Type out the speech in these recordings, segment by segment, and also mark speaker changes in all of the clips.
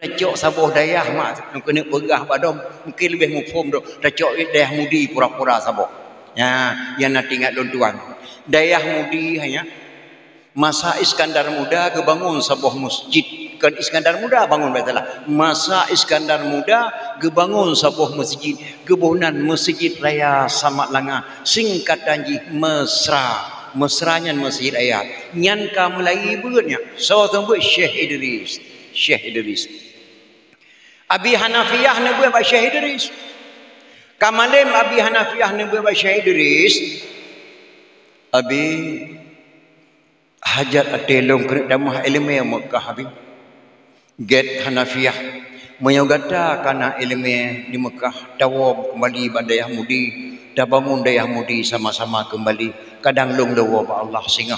Speaker 1: Racok sabuh dayah mak kena pegah badom mungkin lebih mufhum tu racok dayah mudi pura-pura sabuh ya yang nak ingat tuan dayah mudi hanya masa Iskandar Muda kebangun sebuah masjid kan Iskandar Muda bangun baiklah masa Iskandar Muda kebangun sebuah masjid kebunan masjid raya Samak Langa singkat janji mesranya masjid raya nyan ka Melayu beutnya so tembuk Syekh Idris Abi Hanafiyah nebuh ba Syekh Idris kamalim Abi Hanafiyah nebuh ba Syekh Idris Abi hajat atelong kena damah ilmu Mekah Abi get Hanafiyah menyogata kana ilmu di Mekah dawa kembali bandayah mudi dah bangun dayah mudi sama-sama kembali kadang long dawa ba Allah singa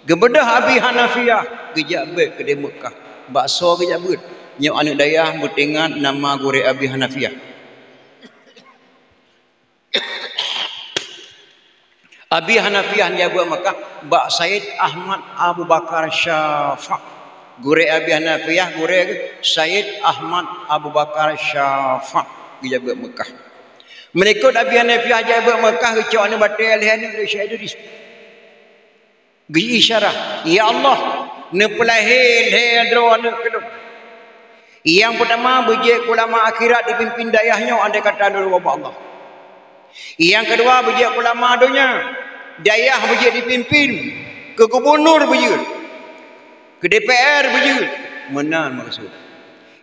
Speaker 1: gebedah Abi Hanafiyah gejabet ke di Mekah bakso gejabet nyok anak dayah bertingat nama gure Abi Hanafiyah Abi Hanafiyah dia buat Mekah Bak Said Ahmad Abu Bakar Syafa' gure Abi Hanafiyah gure Said Ahmad Abu Bakar Syafa' dia buat Mekah mereka Abi Hanafiyah dia buat Mekah kecok ni batal ni Syekh Idris gi isyarah ya Allah ne pelahil hedro ne kedum yang pertama bejek ulama akhirat dipimpin dayahnya andai kata dulu Allah. Yang kedua bejek ulama dunia dayah bejek dipimpin ke gubernur bejek ke DPR bejek menan maksud.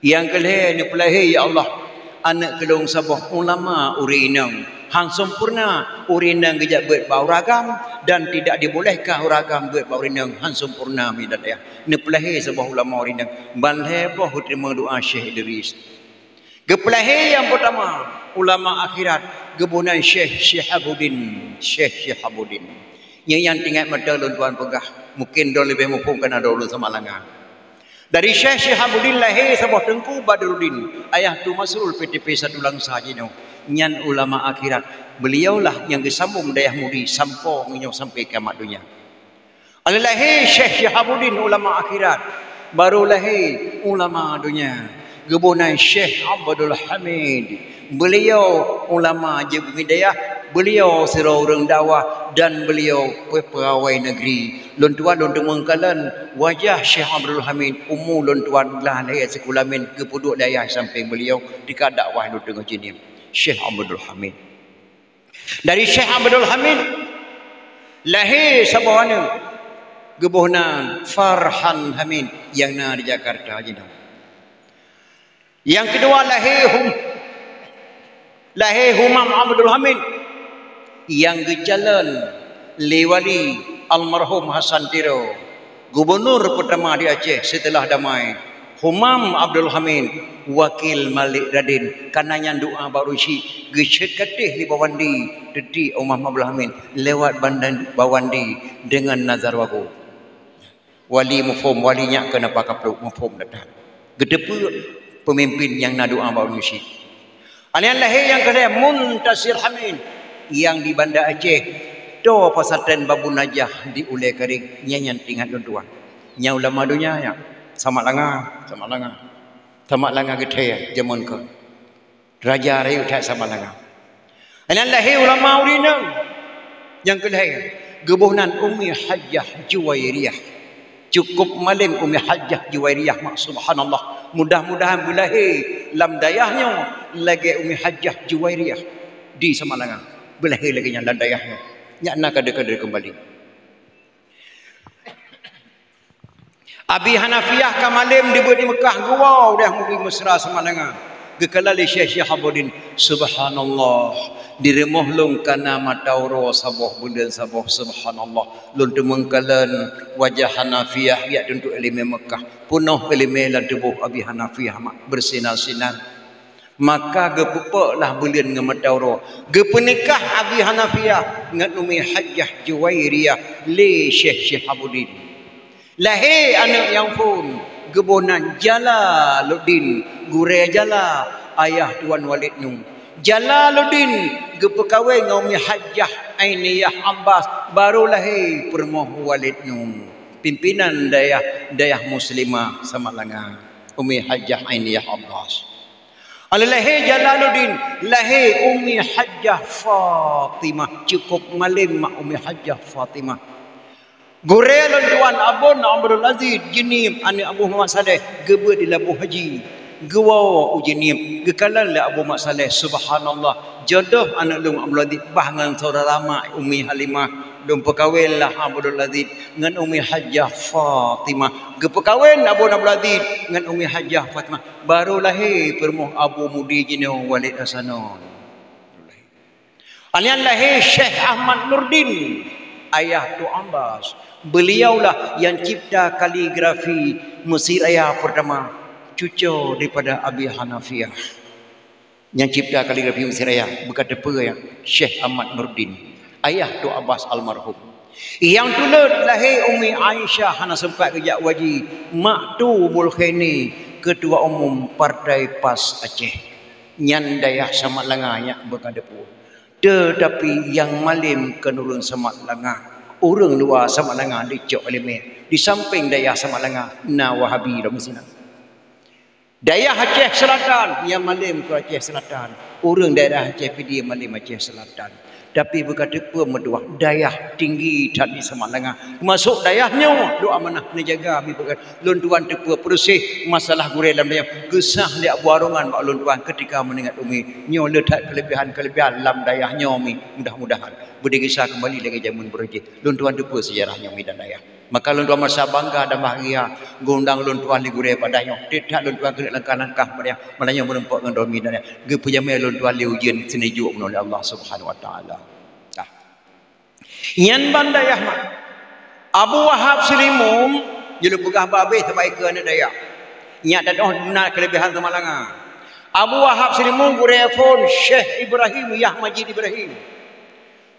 Speaker 1: Yang kelih ni pelahir ya Allah anak kelong sabah ulama urinang hang sempurna urinang gejak bet bau ragam dan tidak dibolehkan ragam bet bau urinang hang sempurna mi dan ya ni pelahir sabah ulama urinang balhe boh terima doa Syekh Idris gepelahir yang pertama ulama akhirat gebunan Syekh Syihabuddin yang tinggal mata tuan pegah mungkin dah lebih mufhum kena dulu sama langa dari Syekh Syihabuddin lahir sabah Tengku Badruddin ayah tu Masrul PTP satu langsa jino nyan ulama akhirat beliaulah yang disambung dayah mudi sampai kiamat dunia lahir Syekh Syihabuddin ulama akhirat baru lahir ulama dunia gebunan Syekh Abdul Hamid beliau ulama Jebumi Dayah beliau seorang dakwah dan beliau pegawai negeri lontuan mengkalan wajah Syekh Abdul Hamid umur lontuan lah lahir sekulamin ke puduk dayah sampai beliau dika dakwah lontuan jenim Syekh Abdul Hamid dari Syekh Abdul Hamid lahir sabawana gebunan Farhan Hamid yang na di Jakarta jenim yang kedua lahir Humam Abdul Hamid yang gejalan lewali almarhum Hasan Tiro gubernur pertama di Aceh setelah damai Humam Abdul Hamid wakil Malik Radin kananya doa baru si gecet katih di Bawandi dedi Humam Abdul Hamid lewat bandan Bawandi dengan nazar waku wali mufhum walinya kenapa kapluk mufhum datang gedepe pemimpin yang nak doa baru si alian lahir yang kedua Muntasir Hamid yang di Banda Aceh do pesantren Babu Najah di Ulai Kering nyanyian tingkat tuan nya ulama dunia ya sama langa gede zaman ke raja rayu tak sama langa alian lahir ulama urinang yang kedua gebunan Ummi Hajjah Juwairiyah cukup malim Ummi Hajjah Juwairiyah mak subhanallah mudah-mudahan belahir lam dayahnya lagi Ummi Hajjah Juwairiyah di Samalanga belahir lagi yang dayahnya nyakna kada-kada kembali Abi Hanafiyah kamalim di Mekah gua dah mudi mesra Samalanga gekalali Syekh Syihabuddin subhanallah diremoh long kana matauro saboh bunda saboh subhanallah lun temengkalan wajah Hanafiyah ya untuk ilmu Mekah penuh ilmu lan tubuh Abi Hanafiyah mak bersinar-sinar maka gepupaklah bulan ngematauro gepenikah Abi Hanafiyah ngan Ummi Hajjah Juwairiyah li Syekh Syihabuddin lahir anak yang pun gebunan Jalaluddin gure Jala ayah Tuan Walid Nung Jalaluddin gepekawai dengan Ummi Hajjah Ainiyah Abbas baru lahir Permoh Walid Nung pimpinan dayah muslimah Samalanga Umi Hajjah Ainiyah Abbas. Lahir Jalaluddin, lahir Umi Hajjah Fatimah. Cukup malim mak Umi Hajjah Fatimah. Gurelon tuan Abun Abdul Aziz Jinim anak Abu Muhammad Saleh gebe di Labuh Haji. Gewa ujinim gekalan la Abu Muhammad Saleh subhanallah. Jodoh anak Lung Abdul Aziz bahangan saudara mak Umi Halimah. Lung perkawin lah Abdul Aziz dengan Umi Hajjah Fatimah. Gepekawin Abu Abdul Aziz dengan Umi Hajjah Fatimah. Baru lahir permuh Abu Mudi Jino Walid Hasanon. Alian lahir Syekh Ahmad Nurdin, ayah Tu Ambas. Beliaulah yang cipta kaligrafi Mesir Raya pertama, cucu daripada Abi Hanafiyah. Yang cipta kaligrafi Mesir Raya berkata apa yang Syekh Ahmad Nurdin, ayah Tu Abbas almarhum. Yang tulut lahir Umi Aisyah hana sempat kejak waji, mak Tu Bulkhaini, ketua umum Partai PAS Aceh. Nyan dayah Samat Langa yang berkata pun. Tetapi yang malim kenurun Samat Langa, orang luar Samat Langa dicok oleh di samping dayah Samat Langa na Wahabi dalam sini. Dayah Aceh Selatan yang malim ke Aceh Selatan, orang daerah Aceh PD malim Aceh Selatan. Tapi berkata apa medua dayah tinggi tadi Samat Langa masuk dayahnya doa manah ni jaga mi berkata lun tuan tepa bersih masalah gurel dalam dayah gesah dia buarongan mak lun tuan ketika mendengar umi nyo letak kelebihan dalam dayahnya mi mudah-mudahan berdikisah kembali lagi zaman berjih lun tuan tepa sejarahnya mi dan dayah. Maka lun tuan masa bangga dan bahagia gondang lun tuan di gurel padanya tidak lun tuan kena langkah pada malanya menempak dengan domi dan gepujame lun tuan li ujian senejuk oleh Allah Subhanahu wa taala. Yan bandayah mak Abu Wahab Selimum jelu pegah babeh terbaik ke anak dayah nyak dadah benar kelebihan Samat Langa. Abu Wahab Selimum gurefon Syekh Ibrahim Yah Majid Ibrahim.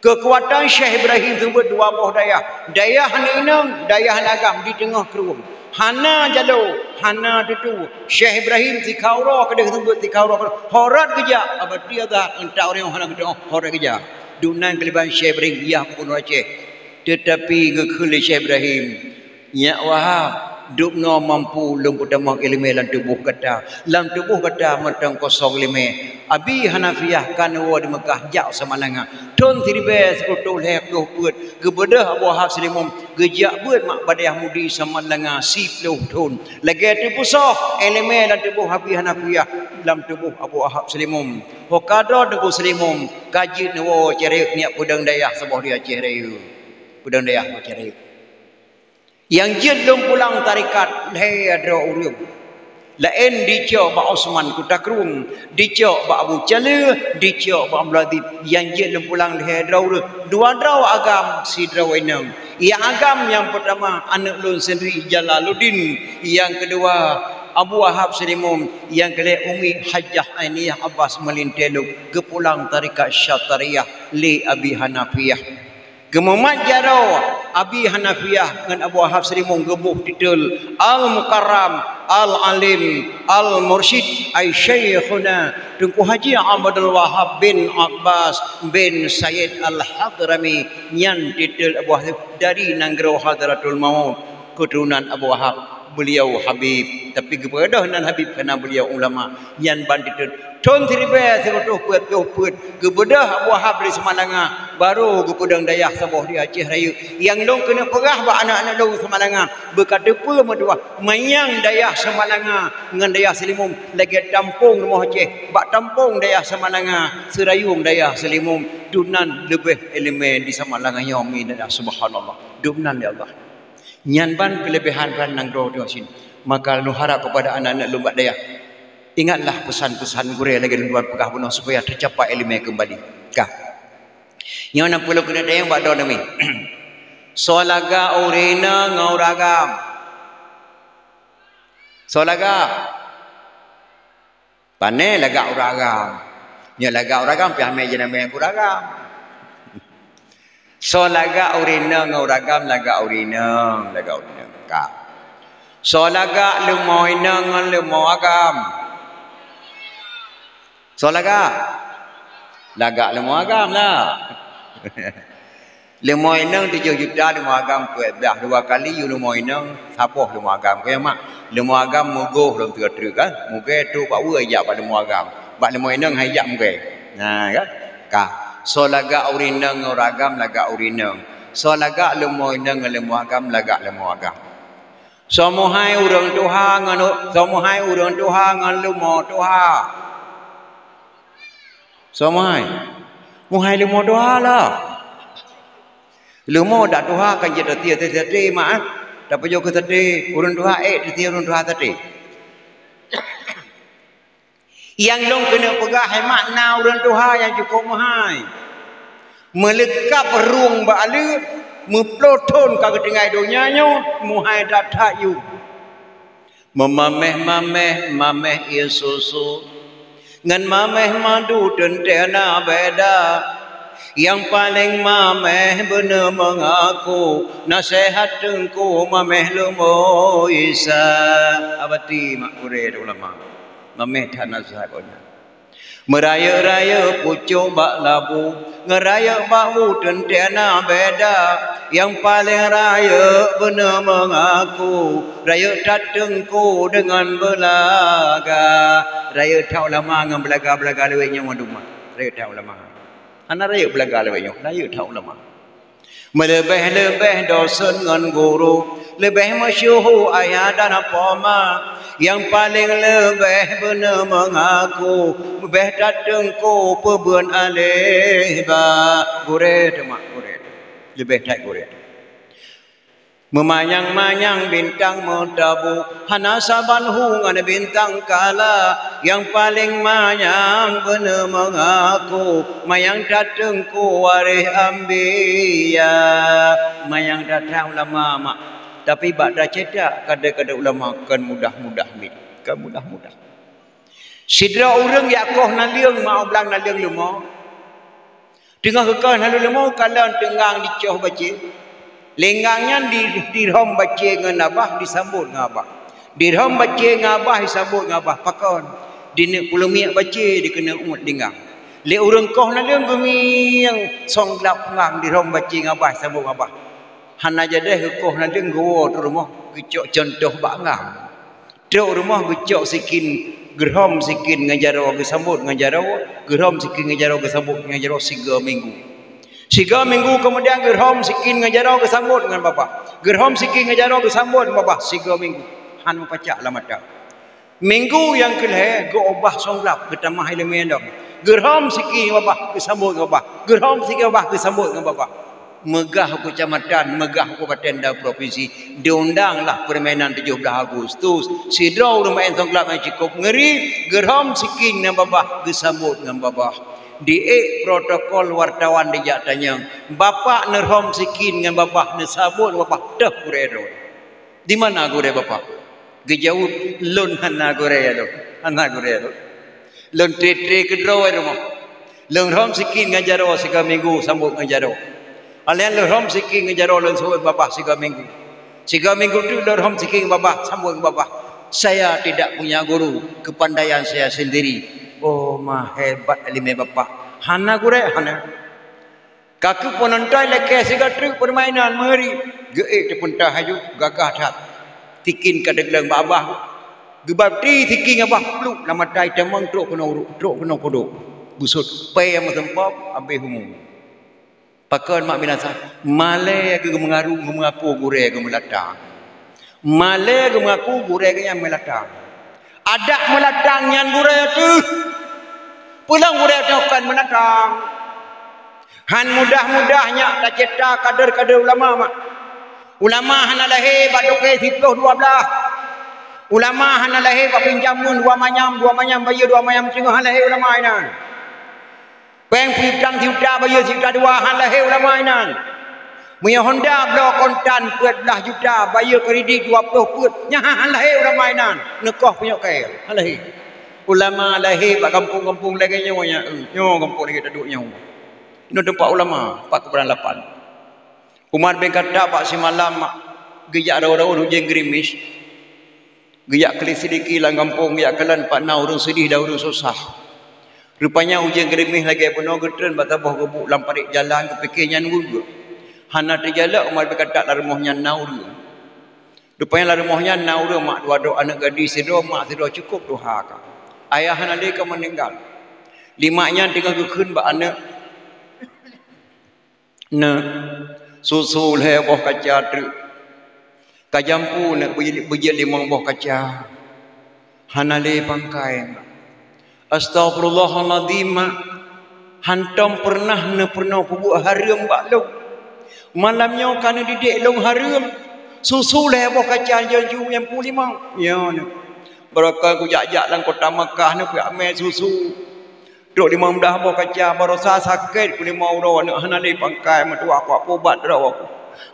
Speaker 1: Kekuatan Syekh Ibrahim tersebut dua buah dayah haninang dayah agam di tengah kerum hana jalo hana tutu Syekh Ibrahim tikauro kedeh tersebut tikauro horat kejak abadi ada entah orang hana kedeh horat kejak dunan kelebihan Syekh Ibrahim ya pun Aceh. Tetapi gekele Syekh Ibrahim nyak Wahab duk no mampu lum pertama ilmu dalam tubuh kata matang kosong lime Abi Hanafiyah kan wa di Mekah jak Samat Langa ton tiribe sekutul hep doh put gebedah Abu Wahab Selimum gejak beut mak badayah mudi Samat Langa sipluh ton lagi tu pusah ilmu dalam tubuh Abi Hanafiyah dalam tubuh Abu Wahab Selimum hokador tubuh Selimum kaji no cerik niat pudang dayah sebuah dia Aceh Raya pudang dayah Aceh Raya yang jelum pulang tarikat lahir urung lain dicok ba Osman Kutakrum dicok ba Abu Cala dicok ba Abdul Aziz yang jelum pulang lahir urung dua draw agam si draw enam yang agam yang pertama anak lun sendiri Jalaluddin yang kedua Abu Wahab Selimum yang kedua Umi Hajjah Ainiyah Abbas Melinteluk kepulang tarikat Syatariyah li Abi Hanafiyah. Gemumat jaro Abi Hanafiyah dengan Abu Wahab Selimum gebuh titul Al-Mukarram Al-Alim Al-Mursyid ay Syekhuna Tunku Haji Abdul Wahab bin Abbas bin Sayyid Al-Hadrami yang titul Abu Wahab dari Nanggro Hadratul Maut keturunan Abu Wahab. Beliau Habib tapi kepada nan Habib kerana beliau ulama yang bandit ton tiribe serotoh put kepada Abu Wahab dari Samat Langa baru gepudang dayah sabuh di Aceh Raya yang long kena perah ba anak-anak long Samat Langa berkata apa medua mayang dayah Samat Langa dengan dayah Selimum lagi tampung rumah Aceh bak tampung dayah Samat Langa serayung dayah Selimum dunan lebih elemen di Samat Langa yomi dan subhanallah dunan ya Allah nyanban kelebihan ranang doh sini maka lu harap kepada anak-anak lumbat dayah ingatlah pesan-pesan gurih lagi luar pegah bunuh supaya tercapai ilmu kembali kah yang 60 kena dayang bak doh demi solaga urina ngauragam solaga pane laga uragam nya laga uragam pi ame jename uragam so laga urina ngauragam laga urina ka so laga lumoina ngan lumoagam so laga lumoagam lah Lemoi nang 7 juta lemoi agam ke dah 2 kali you lemoi nang sapoh lemoi agam ke mak lemoi agam mugoh lem terus kan muge tu pak we ya pada lemoi agam bak lemoi nang hayap muge nah kan ka so laga urinang uragam laga urinang so laga lemoi nang lemoi agam laga lemoi agam so mohai urang tuha ngan so mohai urang tuha ngan lemoi tuha so mohai lemoi tuha lah Lumo dak tuha kan je teti mak dak pejo ke teti urun tuha teti urun tuha teti yang long kena pegah hemat na urun tuha yang cukup mahal melekap ruang balik meploton ka ketingai dunia nyo muhai dak tayu mameh Yesusu ngan mameh madu tentena beda yang paling mameh benar mengaku nasihat tengku mameh lumo Isa abati mak kure ulama mameh tak nasihat konya meraya-raya pucuk bak labu ngeraya bau tentena beda yang paling raya benar mengaku raya tatengku dengan belaga raya tak ulama dengan belaga-belaga leweknya maduma raya tak ulama anak raya belaga leweknya raya tak ulama melebih-lebih dosen dengan guru lebih masyhur ayah dan apama yang paling lebih benar mengaku lebih tatengku pebun alih ba gure mak gure lebih tak gure memanyang-manyang bintang mentabu hana saban hungan bintang kala yang paling manyang benar mengaku mayang datengku warih ambia mayang datang ulama mak tapi bakda cedak kada-kada ulama kan mudah-mudah mit kan mudah-mudah sidra urang yakoh naliang mau belang naliang lemo tengah kekal naliang lemo kalan tenggang dicoh baca lenggangnya dirham baca dengan abah disambut dengan abah dirham baca dengan abah disambut dengan abah pakon dina pulumiak baca dikena umat lenggang le urang koh naliang gemiang song gelap ngang dirham baca dengan abah disambut dengan abah hana jadeh koh naliang gowo tu rumah gecok contoh bangam tu rumah gecok sikin gerham sikin ngajaro gesambut ngajaro gerham sikin ngajaro gesambut ngajaro 3 minggu 3 minggu kemudian gerham sikin ngajaro gesambut dengan bapa gerham sikin ngajaro gesambut dengan bapa 3 minggu han mapacak lah mata minggu yang keleh go obah songlap ketamah ilmu dong gerham sikin bapa gesambut dengan bapa gerham sikin bapa gesambut dengan bapa megah kecamatan megah kabupaten dan provinsi diundanglah permainan 17 Agustus sidra rumah songlap yang cukup ngeri gerham sikin dengan bapa gesambut dengan bapa di protokol wartawan dijak tanya bapak nerhom sikin dengan bapak nesabut bapak dah gurero di mana gure bapak gejauh lon hana gurero lon tre kedro rumah lon rom sikin ngajaro 3 minggu sambut ngajaro alian lon rom sikin ngajaro lon sambut bapak 3 minggu 3 minggu tu lon rom sikin bapak sambut bapak saya tidak punya guru kepandaian saya sendiri oh mah hebat ilmu bapak hana gure hana kaku penonton leke sigatrik permainan meri geek tepuntah haju gagah tat tikin kadeglang babah gebabti tikin abah pluk nama tai temang truk kena kodok busut pe yang tempap abe humum pakon mak binasa male ge mengaku gure ge melatang male ge mengaku gure ge yang melatang ada melatang yang gure tu pulang gure tu kan melatang han mudah-mudahnya tak cetak kader-kader ulama mak ulama hana lahir badoke 12 ulama hana lahir bak pinjamun 2 manyam bayar 2 manyam tengah hana lahir ulama inan peng pitang juta bayar juta 2 hana lahir ulama inan punya Honda blok kontan 14 juta bayar kredit 20 put nya hana lahir ulama inan nekoh punya kail hana lahir ulama lahir bak kampung-kampung lagi nyonya kampung lagi duduk nyonya ini tempat ulama 4/8 Umar bin Khattab pak semalam gejak daun-daun hujan gerimis gejak kali sedikit lang kampung gejak kelan pak na urang sedih dah urang susah rupanya hujan gerimis lagi penuh getren batabah gebuk lamparik jalan kepikirnya nunggu Hana terjala Umar bin Khattab la rumahnya naura. Rupanya la rumahnya naura mak dua dok anak gadis sedo mak sedo cukup doha ka. Ayah hana dia meninggal. Limanya tinggal keun ba anak. Na susul heboh kaca tru. Kajampu nak bejil limang boh kaca. Hana le pangkai. Astagfirullahaladzim. Hantam pernah buat haram bak long. Malamnya kerana didik long haram. Susu leboh kaca jaju yang pulimang. Ya ni. Berapa aku jak-jak dalam kota Mekah ni puyak ambil susu. Duk 15 boh kaca barosa sakit ku 5 orang nak hanali pangkai matua aku ubat dah aku.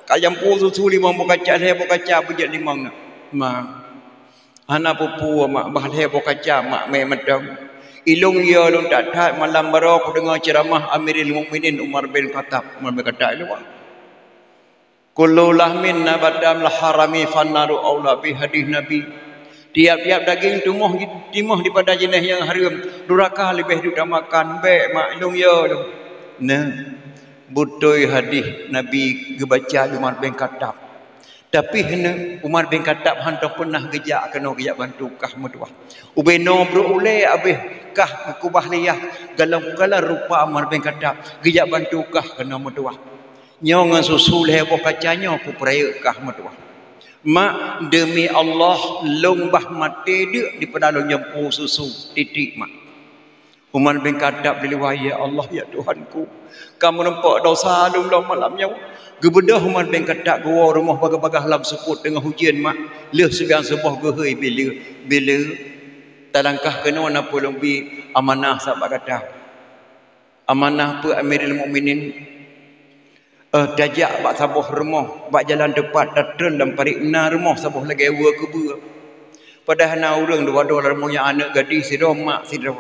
Speaker 1: Kajampu susu 5 boh kaca leboh kaca bejat 5 nak. Ma. Hana pupu mak bah leboh kaca mak me medang. Ilung ya long tak tak malam baru aku dengar ceramah Amirul Mukminin Umar bin Khattab. Umar bin Khattab itu wah. Kullu lahmin nabadam laharami fannaru aula bi hadis Nabi. Tiap-tiap daging timah daripada jenis yang haram. Duraka lebih diutamakan baik mak ilung ya long. Nah, butoi hadis Nabi gebaca Umar bin Khattab. Tapi hena Umar bin Khattab hantar pernah gejak kena gejak bantu kah metuah. Ubeno beroleh habis kah kubah liyah galang-galang rupa Umar bin Khattab gejak bantu kah kena metuah. Nyong susu leh boh kacanya ku peraya kah metuah. Mak demi Allah lombah mati dia di pedalung nyempu susu titik mak. Umar bin Khattab diliwaya Allah ya Tuhanku. Kamu nampak dosa long malamnya. Gebedah Umar bin Khattab gua rumah bagah-bagah lam seput dengan hujan mak. Leh sebiang sebuah gehoi bila talangkah kena apa lebih amanah sahabat kata. Amanah tu Amirul Mukminin tajak bak sabuh rumah, bak jalan tepat datren dalam parik na rumah sabuh lagi ewa kebua. Padahal na urang dua rumah yang anak gadis sido mak sido.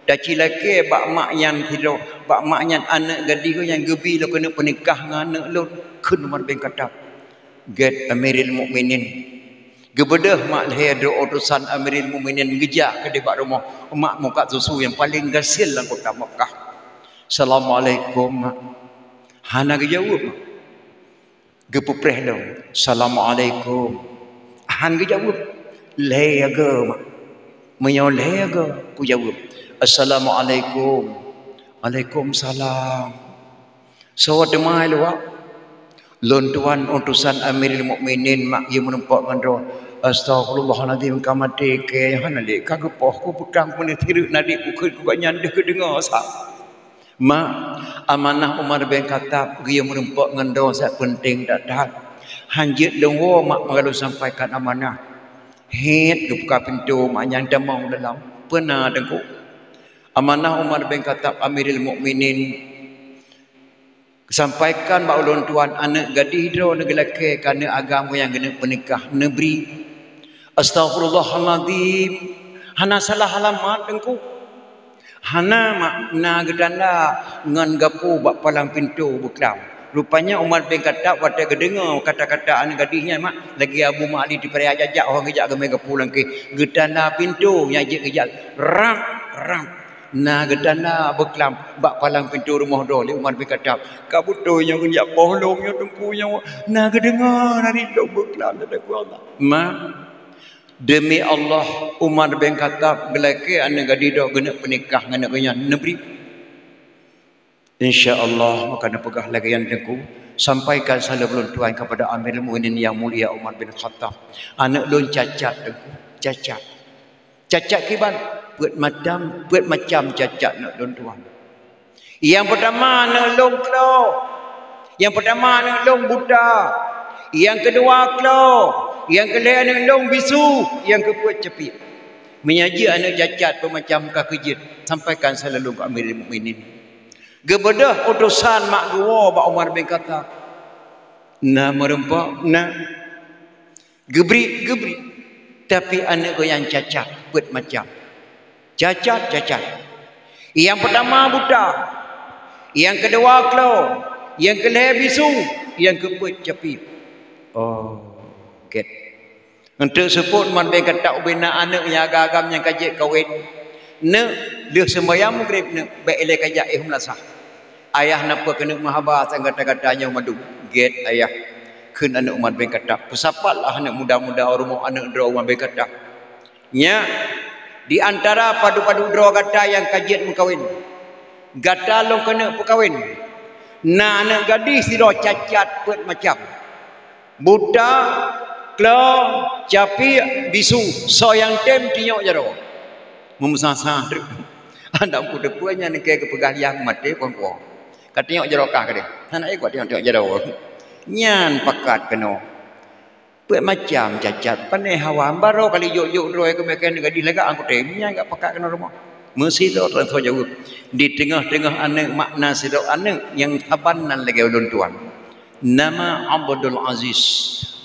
Speaker 1: Daci laki bak mak yang hidup, bak mak yang anak gadis yang gebi lo kena pernikah dengan anak lo kun Umar bin Khattab. Get Amirul Mukminin. Gebedah mak lahir do utusan Amirul Mukminin gejak ke dekat rumah mak muka susu yang paling gasil dalam kota Mekah. Assalamualaikum mak. Hana gejawab mak. Gepupreh dong. Assalamualaikum. Han gejawab. Leaga mak. Menyoleh aga ku jawab. Assalamualaikum. Waalaikumsalam. So demai luak. Lon tuan utusan Amirul Mukminin mak ye menempok ngandro. Astagfirullahalazim kamati ke hanali kagepoh ku putang pun tiru nadi ku banyak dah dengar sah. Mak amanah Umar bin Khattab ye menempok ngandro sak penting dak dah. Hanjit lengwo mak mengalu sampaikan amanah. Het ke buka pintu mak yang damang dalam pernah dengku. Amanah Umar bin Khattab Amirul Mukminin sampaikan bak ulun tuan anak gadis hidro negeri laki kerana agama yang kena pernikah negeri. Astagfirullahaladzim. Hana salah alamat dengku. Hana mak na gedanda ngan gapu bak palang pintu beklam. Rupanya Umar bin Khattab waktu kedengar kata-kata anak gadisnya mak lagi Abu Ma'ali di peraya jajak orang kejak ke mereka pulang ke gedanda pintu nyajik kejak ram na gedanda beklam bak palang pintu rumah dole Umar bin Khattab kabutonya kejak bohlongnya tengkunya na kedengar dari dok beklam ada ku Allah ma demi Allah Umar bin Khattab gelake anak gadis dok kena pernikah dengan anak negeri. InsyaAllah maka nak pegah lagi yang tengku sampaikan salam ulun tuan kepada Amirul Mukminin yang mulia Umar bin Khattab. Anak lun cacat tengku, cacat kiban buat macam cacat nak lun tuan. Yang pertama anak lun klo. Yang pertama anak lun buta. Yang kedua klo. Yang kedua anak lun bisu, yang kedua cepit. Menyaji anak cacat bermacam kakejit. Sampaikan salam ulun ke Amirul Mukminin. Gebedah utusan mak gua bak Umar bin Khattab. Na merempak na gebri. Tapi anak gua yang cacat buat macam. Cacat. Yang pertama buta. Yang kedua klo. Yang kedua bisu, yang keempat cepi. Oh, get. Untuk sebut Umar bin Khattab bina anak yang agam yang kajik kawin. Ne dia sembahyang maghrib ne baik elek kajak ihum lasah. Ayah napa kena mahabas kata-katanya madu get ayah keun anak umat baik kata pesapatlah anak muda-muda rumah anak dra umat baik kata nya di antara padu-padu dra kata yang kajian mengkawin gata long kena perkawin na anak gadis siro cacat pet macam buta klo capi bisu so yang tem tinyok jaro memusasa anak muda puanya ni ke pegang yang mati kon-kon katanya jaro kah ke dia anak ikut tengok jaro nyan pakat kena pet macam cacat panai hawa baru kali yuk roi ke mekan gadis lega angku temnya enggak pakat kena rumah mesti do terus jawab di tengah-tengah anak makna sidok anak yang tabanan lagi ulun tuan nama Abdul Aziz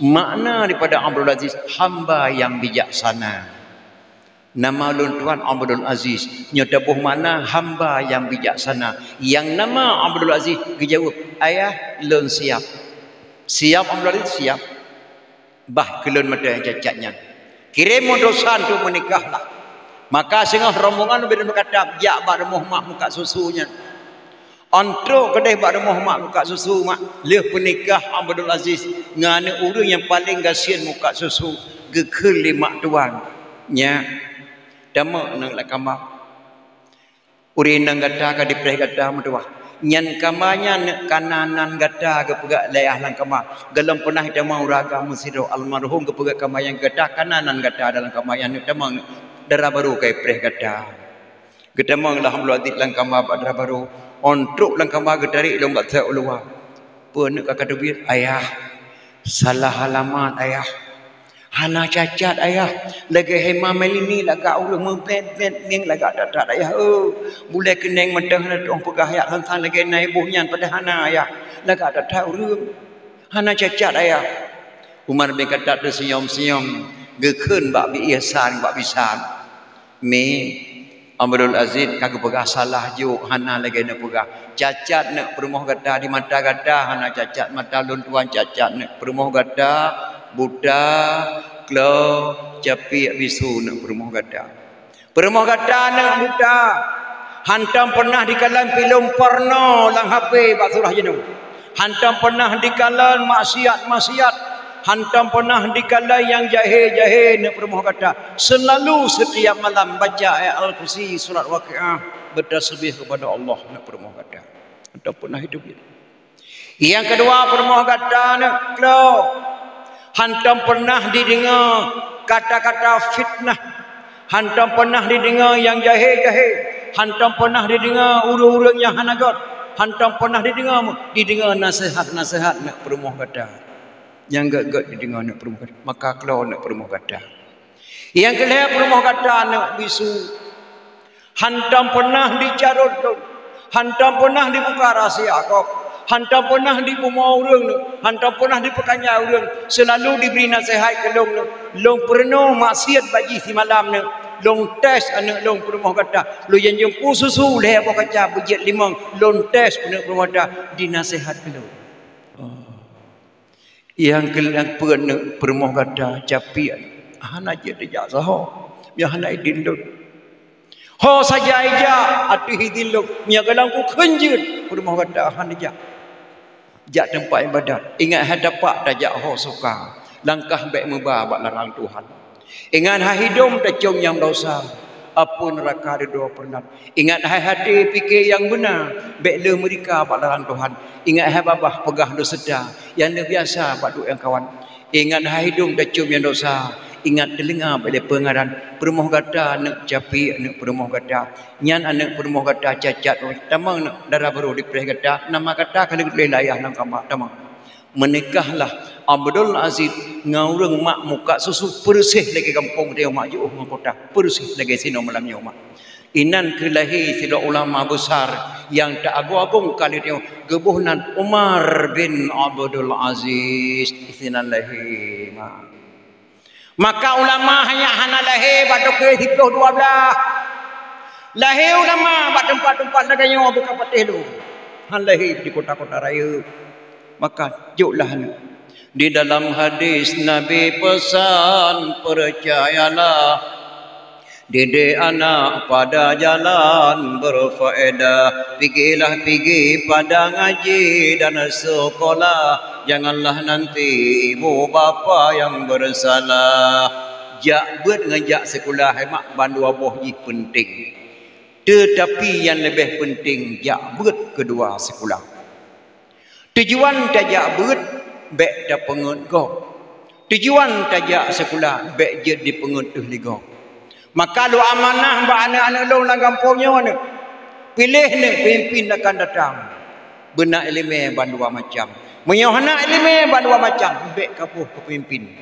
Speaker 1: makna daripada Abdul Aziz hamba yang bijaksana nama ulun tuan Abdul Aziz nyotabuh makna hamba yang bijaksana yang nama Abdul Aziz dijawab ayah lun siap Abdul Aziz siap bah kelun mata cacatnya kirim dosan tu menikahlah maka singah rombongan bila berkata ya bak rumah mak muka susunya antro kedai bak rumah mak muka susu mak leh penikah Abdul Aziz ngane urang yang paling gasian muka susu gekel mak tuan nya dama nang la kamar urin nang gata ka dipreh gata matuah nyan kamanya ne kananan gata ke pegak layah lang kamar galam pernah dama uraga musiro almarhum ke pegak kamar yang gata kananan gata dalam kamar yang dama darah baru kai preh gata gedamang lah hamluatik lang kamar darah baru ontruk lang kamar gedari lombat sa ulua pun ka kadubir ayah salah halaman ayah hana cacat ayah lagi hema melini laga urang mempet ning laga dadat ayah mulai keneng mentah na tong pegah yak hantan lagi nai buhnyan pada hana ayah laga dadat urang hana cacat ayah Umar bin Khattab tersenyum-senyum gekeun bak bi ihsan bak bisan me Abdul Aziz kagak pegah salah juk hana lagi nak pegah cacat nak perumah gata di mata gata hana cacat mata lun tuan cacat nak perumah gata buta klo capi bisu nak perumah gata nak buta hantam pernah di kalan film porno lang HP bak surah jenuh hantam pernah di kalan maksiat hantam pernah dikala yang jahil nak perumah kata selalu setiap malam baca ayat Al-Kursi surat Waqiah bertasbih kepada Allah nak perumah kata hantam pernah hidup ini yang kedua perumah kata nak klo hantam pernah didengar kata-kata fitnah hantam pernah didengar yang jahil hantam pernah didengar urang-urang yang hanagot hantam pernah didengar nasihat nak perumah kata yang gak didengar nak perumah kata maka kalau nak perumah kata yang kelihatan perumah kata nak bisu hantam pernah dicarut hantam pernah dibuka rahsia kok hantam pernah dipumau urang hantam pernah dipekanya urang selalu diberi nasihat ke long perno maksiat bagi si malam long tes anak long perumah kata lu yang jempu susu leh apa kaca bujit limang long tes anak perumah kata dinasihat ke yang kelang pernah perumah kata capian hana je dijak saho ya hana idindut ho saja ija ati hidiluk nya galang ku kenjut perumah kata hana jak tempat ibadat ingat hadapak tajak ho suka langkah baik mubah bak larang Tuhan ingat hidum tacung yang dosa apa neraka ada dua pernah ingat hati fikir yang benar baiklah mereka bak larang Tuhan ingat babah pegah dosa sedar yang biasa bak duk yang kawan ingat hidung tacung yang dosa ingat telinga pada pengaran perumah kata nak capi nak perumah kata nyan anak perumah kata cacat tamang nak darah baru dipreh kata nama kata kalau boleh layah nang kamar tamang menikahlah Abdul Aziz ngaurang mak muka susu persih lagi kampung dia mak jauh mak kota persih lagi sino malamnya mak inan kelahi sila ulama besar yang tak agung-agung kali dia gebuhnan Umar bin Abdul Aziz isinallahi maka ulama hanya hana lahir batu ke 12 lahir ulama bak tempat-tempat negara bukan patih tu han lahir di kota-kota raya maka juklah di dalam hadis Nabi pesan percayalah didik anak pada jalan berfaedah pergi pada ngaji dan sekolah janganlah nanti ibu bapa yang bersalah. Jak buat ngajak sekolah hemat bandu aboh ni penting. Tetapi yang lebih penting jak buat kedua sekolah. Tujuan tajak buat bek dah pengut go. Tujuan tajak sekolah bek je di pengut ligo. Maka lu amanah ba anak-anak lu lang kampungnya ni. Pilih ni pemimpin akan datang. Benak ilmu bandua macam. Menyohana ilmu bandua macam. Bek kabuh ke pemimpin.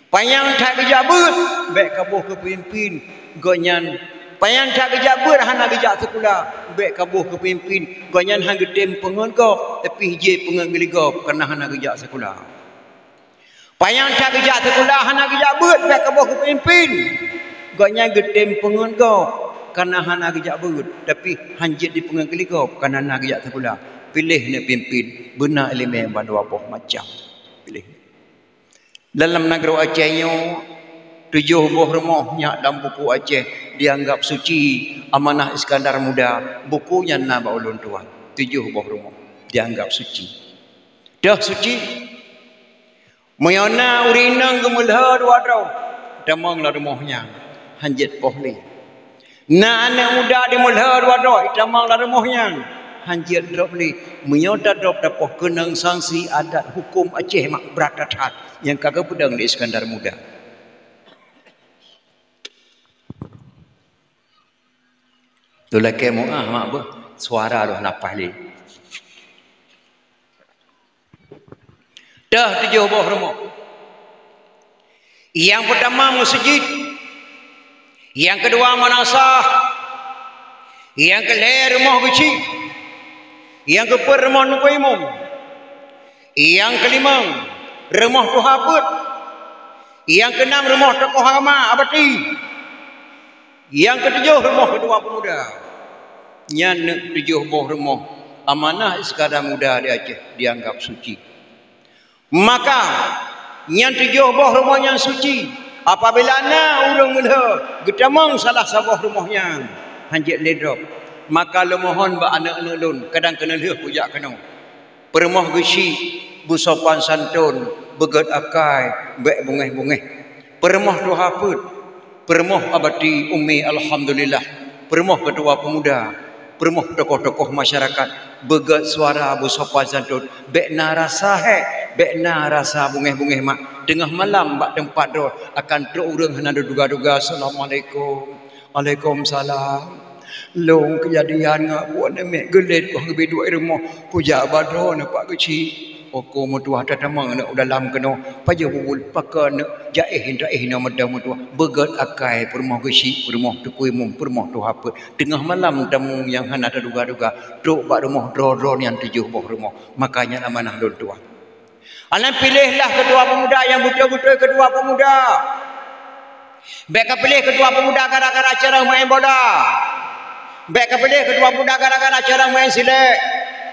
Speaker 1: Payang tak kejabut. Bek kabuh ke pemimpin. Gonyan. Payang tak kejabut. Hana kejak sekolah. Bek kabuh ke pemimpin. Gonyan hang gedem pengun kau. Tapi je pengun geligop. Kerana hana kejak sekolah. Payang tak kejak sekolah. Hana kejabut. Bek kabuh ke pemimpin. Gonyan gedem pengun kau. Kerana hana kejak berut. Tapi hanjit di pengun geligop. Kerana hana kejak sekolah. Pilih nak pimpin benar elemen bandu apa macam pilih dalam negara Acehnya 7 buah rumahnya dalam buku Aceh dianggap suci amanah Iskandar Muda bukunya naba ulun tuan 7 buah rumah dianggap suci dah suci mayana urinang gemulha dua draw damanglah rumahnya hanjit pohli na anak muda di mulha dua draw damanglah rumahnya hanjir drop ni menyota drop dapoh kenang sanksi adat hukum Aceh mak beratat yang kagak pedang di Iskandar Muda. Tu laki muah mak bah suara dah napah li. Dah 7 buah rumah. Yang pertama masjid. Yang kedua manasah. Yang kelima rumah kecil. Yang keempat rumah nuku imam. Yang kelima rumah tuhabut. Yang keenam rumah tokoh agama abadi. Yang ketujuh rumah kedua pemuda. Yang 7 buah rumah amanah Iskandar Muda di Aceh dianggap suci. Maka yang 7 buah rumah yang suci apabila na urang mula gedamang salah sebuah rumahnya hanjit ledrop. Maka lu mohon ba anak-anak lun kadang kena leh pujak kena permoh gesi busopan santun begat akai bek bungeh-bungeh permoh tuhaput permoh abadi umi alhamdulillah permoh ketua pemuda permoh tokoh-tokoh masyarakat begat suara busopan santun bek na rasa bek na rasa bungeh-bungeh mak tengah malam bak tempat do akan truk urang hana duga-duga assalamualaikum waalaikumsalam long kejadian ngak buat nemek gelet ko hang biduk rumah puja badro nak pak kecil oko mutuah tatamang nak dalam kena paja bubul pakan nak jaih na madam mutuah begat akai permoh kecil permoh tukui mum permoh tu apa tengah malam tamu yang hana terduga-duga duk bak rumah dro-dro yang 7 buah rumah makanya amanah lun tuah alam pilihlah kedua pemuda yang betul-betul kedua pemuda baik pilih kedua pemuda gara-gara cara main bola. Baik pilih kedua muda gara-gara cara main silat.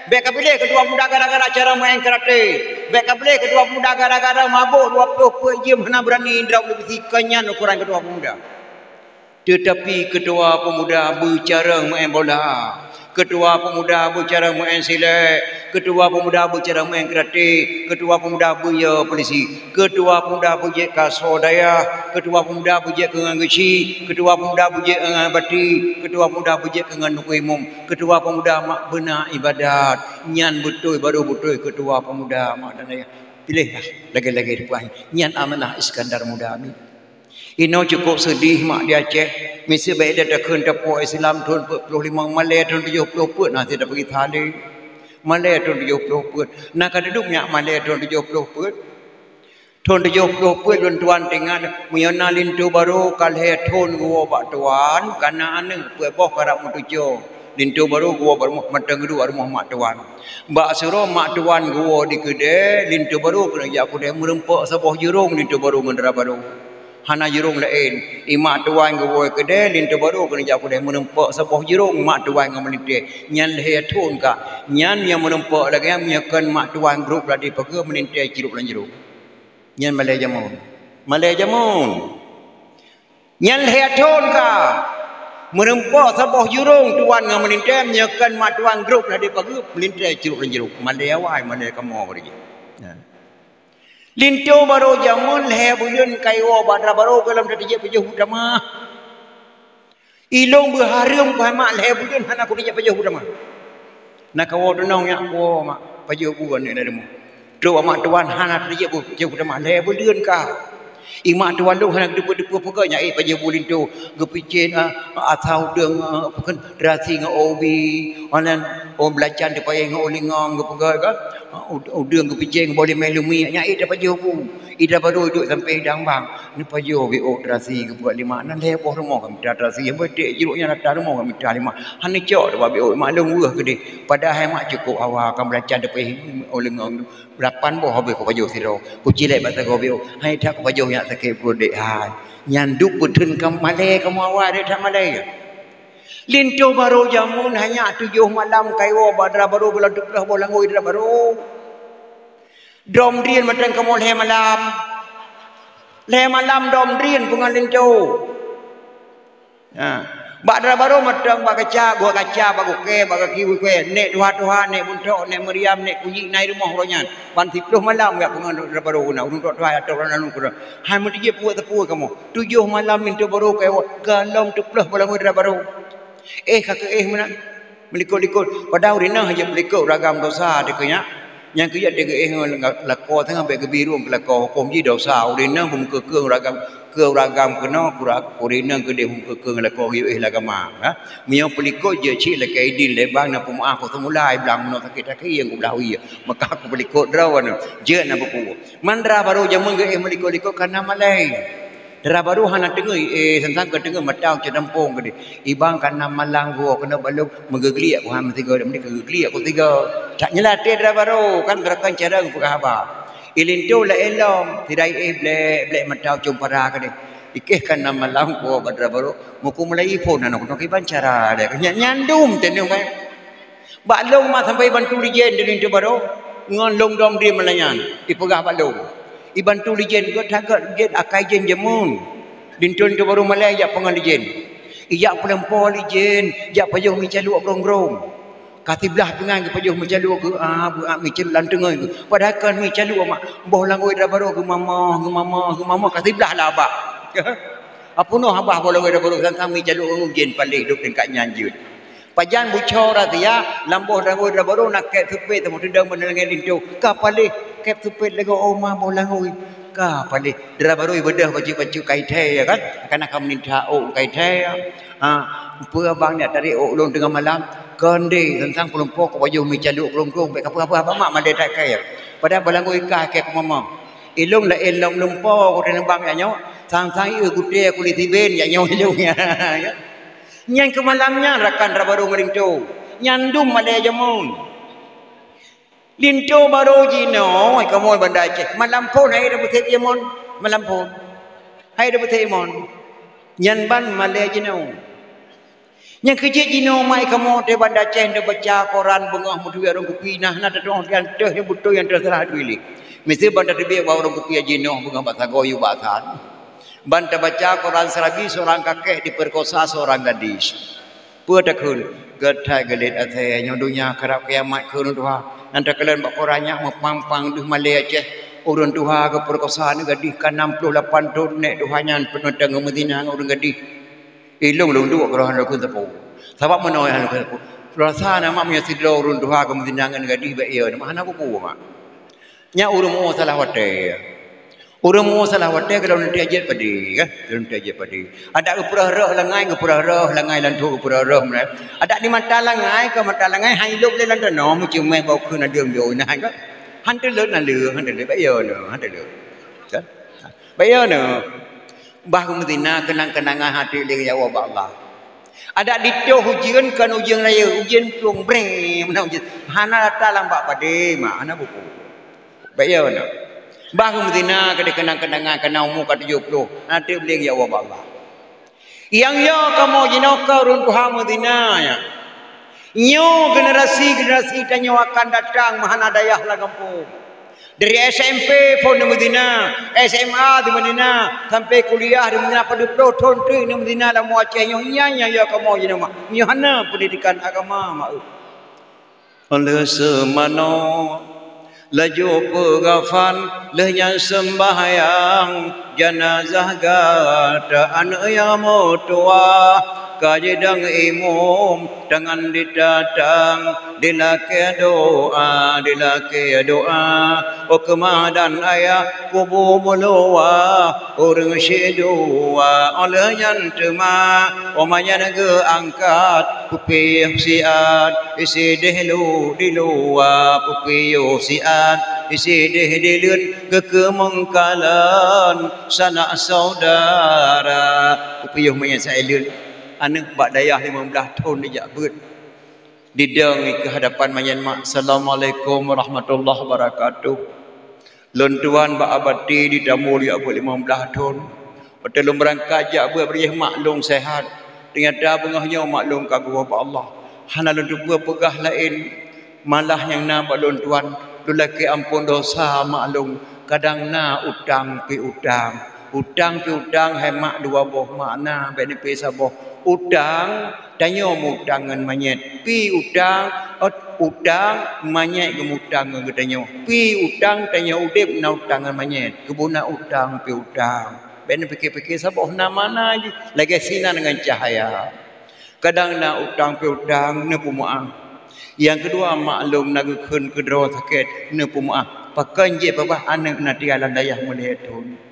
Speaker 1: Baik pilih kedua muda gara-gara cara main karate. Baik pilih kedua muda gara-gara mabuk 20 je mana berani indra lebih kanyan ukuran kedua pemuda. Tetapi kedua pemuda bercara main bola. Kedua pemuda bercara main silat. Kedua pemuda bercara main karate. Kedua pemuda berja polisi. Kedua pemuda berja kasodaya. Kedua pemuda berja dengan geci. Kedua pemuda berja dengan bati. Kedua pemuda berja dengan nuku imum. Kedua pemuda mak benar ibadat. Nyan betul baru betul kedua pemuda mak dan ayah. Pilihlah lagi-lagi di puan. Nyan amanah Iskandar Muda amin. Ino cukup sedih mak di Aceh. Mesti baik dia takkan tepuk Islam tahun 45 Malay tahun 70 pun nanti dah pergi tali. Malay tahun 70 pun. Nak ada duduknya Malay tahun 70 pun. Tahun 70 pun tuan tengah menyana lintu baru kalhe tahun gua bak tuan karena ane boh karap mutujo. Lintu baru gua bermuh matang kedua rumah mak tuan. Bak suruh mak tuan gua di kedai lintu baru kena jak kedai merempak sebuah jurung lintu baru mendera baru. Hana jurung lain. Imak tuan gua kedai lintu baru kena jak kedai merempak sebuah jurung mak tuan ngam melintai. Nyan leh tun ka. Nyan yang merempak lagi yang menyakan mak tuan grup ladi pergi melintai cirup lan jurung. Nyan Malay jamun. Malay jamun. Nyan leh tun ka. Merempak sebuah jurung tuan ngam melintai menyakan mak tuan grup ladi pergi melintai cirup lan jurung. Malay awai Malay kamu pergi. Linto baru jamun le buyun kaiwa badra baru kalam dia pejuh dama. Ilong berharum pamak le buyun hana ku dia pejuh dama. Nak kawo donong yak wo mak pejuh buan ni demo. Tu mak tuan hana dia pejuh dama le buyun ka. Imak tuan lu hana depu-depu peganya pejuh bulin tu gepicin atau deng bukan rasi ngobi onan belacan de payah ngolingong gepegai ka. Udang kepicing boleh melumi nyai dah paju bu ida baru duduk sampai dang bang ni paju bi operasi ke buat lima nan le boh rumah kami operasi yang bedek jeruknya nak rumah kami dah lima han cok dah bi maklum urah gede padahal mak cukup awal kan belajar depai oleh ngong 8 boh habis ko paju siro ku cilek bat go bi hai tak paju nya sakit prodek hai nyanduk betun kam male kamu awal dia tak male Linto baru jamun hanya 7 malam kaiwa badra baru bulan 12 bulan ngoi dah baru. Dom rian macam kamu le malam. Le malam dom rian bunga linto. Badra baru macam bagaca gua kaca bagu ke baga kiwi ke nek dua nek buntok nek meriam nek kuyi nai rumah ronyan. Pan 10 malam ya bunga baru na urung dok dua atau ranu ku. Hai mesti je puak tepu kamu. 7 malam linto baru kaiwa galong 12 bulan ngoi dah baru. Kakak mana melikut-likut padahal rina hanya melikut ragam dosa dekanya yang kerja dek lako tengah baik kebiru lako hukum ji dosa rina hum kekeng ragam kena kurak rina gede hum kekeng lako lagama mio pelikut je cik le kaidin lebang na pemaaf ko semulai blang no sakit-sakit yang ku belawi maka aku pelikut rawan je na buku mandra baru jamun ge melikut-likut kana malai Dara baru hana dengar tentang ke dengar matang cedampung ke ibang kana malang gua kena balung menggegeliak ku hang tiga mereka gegeliak ku tiga tak nyelate dara baru kan gerakan cara ku haba ilinto la elom tidai blek matang cumpara ke ikeh kana malang gua dara baru muku mulai phone anak nak iban cara de nyandum tenung kai balung mah sampai bantu lijen ilinto baru ngon long dom dia melayan ipegah balung Ibantu lijen got hagat lijen akai jen jamun. Dintun tu baru malai ya pengan lijen. Iya pelempo lijen, ya pajuh mi calu grong-grong. Katiblah pengan ke pajuh mi calu ke mi calu lantengai ke. Padahal kan mi calu mak boh langoi dah baru ke mama katiblah lah abah. Apa noh abah boh langoi dah baru tentang mi calu jen paling duk dekat nyanjut. Pajan bucor dia lamboh langoi dah baru nak kek tupet temu tendang menengai lintu. Kapale kep tupet lego oma bolangoi ka pale dera baru ibadah baju kai thai kan kana kam minta kai thai pua bang ni dari ulun tengah malam konde tentang kelompok baju mi calu kelompok baik apa mak made tak kai pada bolangoi ka kek mama ilung la elong lumpo ko den bang ya nyo sang ku dia kulit tiben ya nyo ilungnya nyang ke malamnya rakan dera baru ngeringto nyandum male jamun Linto baru jino, kamu bandar cek. Malam pun hai dah betul jemon, malam pun hai dah betul jemon. Nyan ban malay jino. Yang kerja jino mai kamu te bandar cek dah baca Quran bengah mutu orang kupi nah nak terong yang teh yang betul yang terserah duili. Mesti bandar tibi bawa orang kupi jino bengah bahasa goyu bahasan. Bandar baca Quran serabi seorang kakek diperkosa seorang gadis. Puadakun gatai galit athe nyodunya kerap kiamat kun Tuhan. Nanti kalian bak orangnya mempampang di Malaysia urun Tuhan ke perkosaan gadis kan 68 tahun nek Tuhannya penentang Madinah urun gadis ilung lung dua kerana aku tahu sebab mana yang aku tahu rasa nama menyedlo urun Tuhan ke Madinah gadis baik ya mana aku puas mak nya urun mau salah wate kalau nanti ajet padi kan nanti ajet padi ada upurah langai lantu upurah ada di mata langai hai luk le lantu no mu chim mai bau khun na đường rồi na có han tới lớn là lừa bây giờ kan bây giờ nữa bah Madinah kenang-kenangan hati dengan ya Allah ada di tu ujian kan ujian raya ujian plong breng mana ujian hana datang bak padi mak hana buku bây giờ nữa Bah Madinah kada kenang-kenangan kenang mu kat 70 nanti beli ya Allah yang yo kamu jinoka urun Tuhan Madinah ya nyo generasi tanyo akan datang mahana dayah lah kampung dari SMP pun di Madinah SMA di Madinah sampai kuliah di Madinah pada tahun tu di Madinah lah mu Aceh nyo nya yo kamu jinoma nyo hana pendidikan agama mak oleh semano laju pegafan lehnya sembahyang jenazah gataan ya motua kajedang imum dengan didatang dilake doa kemadan ayah kubu mulua urang syedua olehnya tema omanya ge angkat pupih siat isi dehlu dilua pupih siat isi deh dilun kekemengkalan sanak saudara pupih manya sailun anak bak dayah 15 tahun dia bet didang ke hadapan manyan mak assalamualaikum warahmatullahi wabarakatuh lon tuan bak abadi di damu dia buat 15 tahun betul berangkat jak buat beriah maklum sehat ternyata bengahnya maklum kagum apa Allah hana lon tu pegah lain malah yang na bak lon tuan lelaki ampun dosa maklum kadang na utang pi utang hemat dua boh makna benefit saboh utang tanya mutangan manyet pi utang manyet gemutang ngetanya pi utang tanya udip na utangan manyet kebuna utang pi utang ben fikir-fikir saboh na mana lagi sinar dengan cahaya kadang na utang pi utang ne pumaang yang kedua maklum nagekeun kedro sakit ne pumaang pakan je babah anak na tialan dayah mulih tun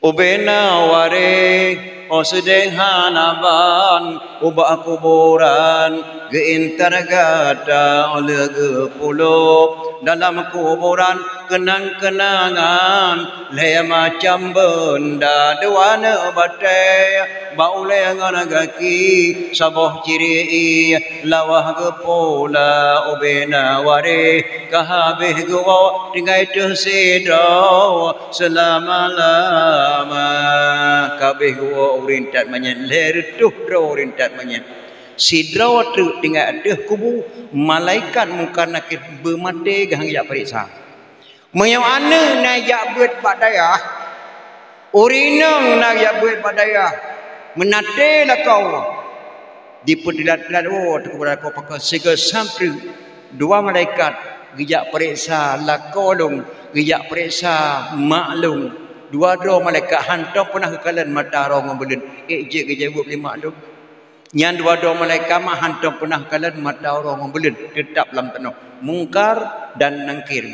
Speaker 1: ubena ware o sedeng hanaban ubah kuburan geintar gata oleh gepulup dalam kuburan kenang-kenangan le macam benda dewana batai baule ngana gaki saboh ciri lawah gepula ubena ware kahabeh gua tinggai tuh sidau selama-lama kabeh gua urintat manyan ler tuh dro urintat manyan sidra tu tinggal ada kubu malaikat muka nakit bermate gahang ya periksa mayang ana na ya buat badaya urinang na ya buat badaya menate lah kau dipedilat-dilat tu kepada kau pakai sega sampai dua malaikat gejak periksa lakolong gejak periksa maklum dua malaikat hantar pernah kekalian mata orang membelin je gejak buat lima tu yang dua malaikat mah hantar pernah kekalian mata orang membelin tetap dalam tanah mungkar dan nangkir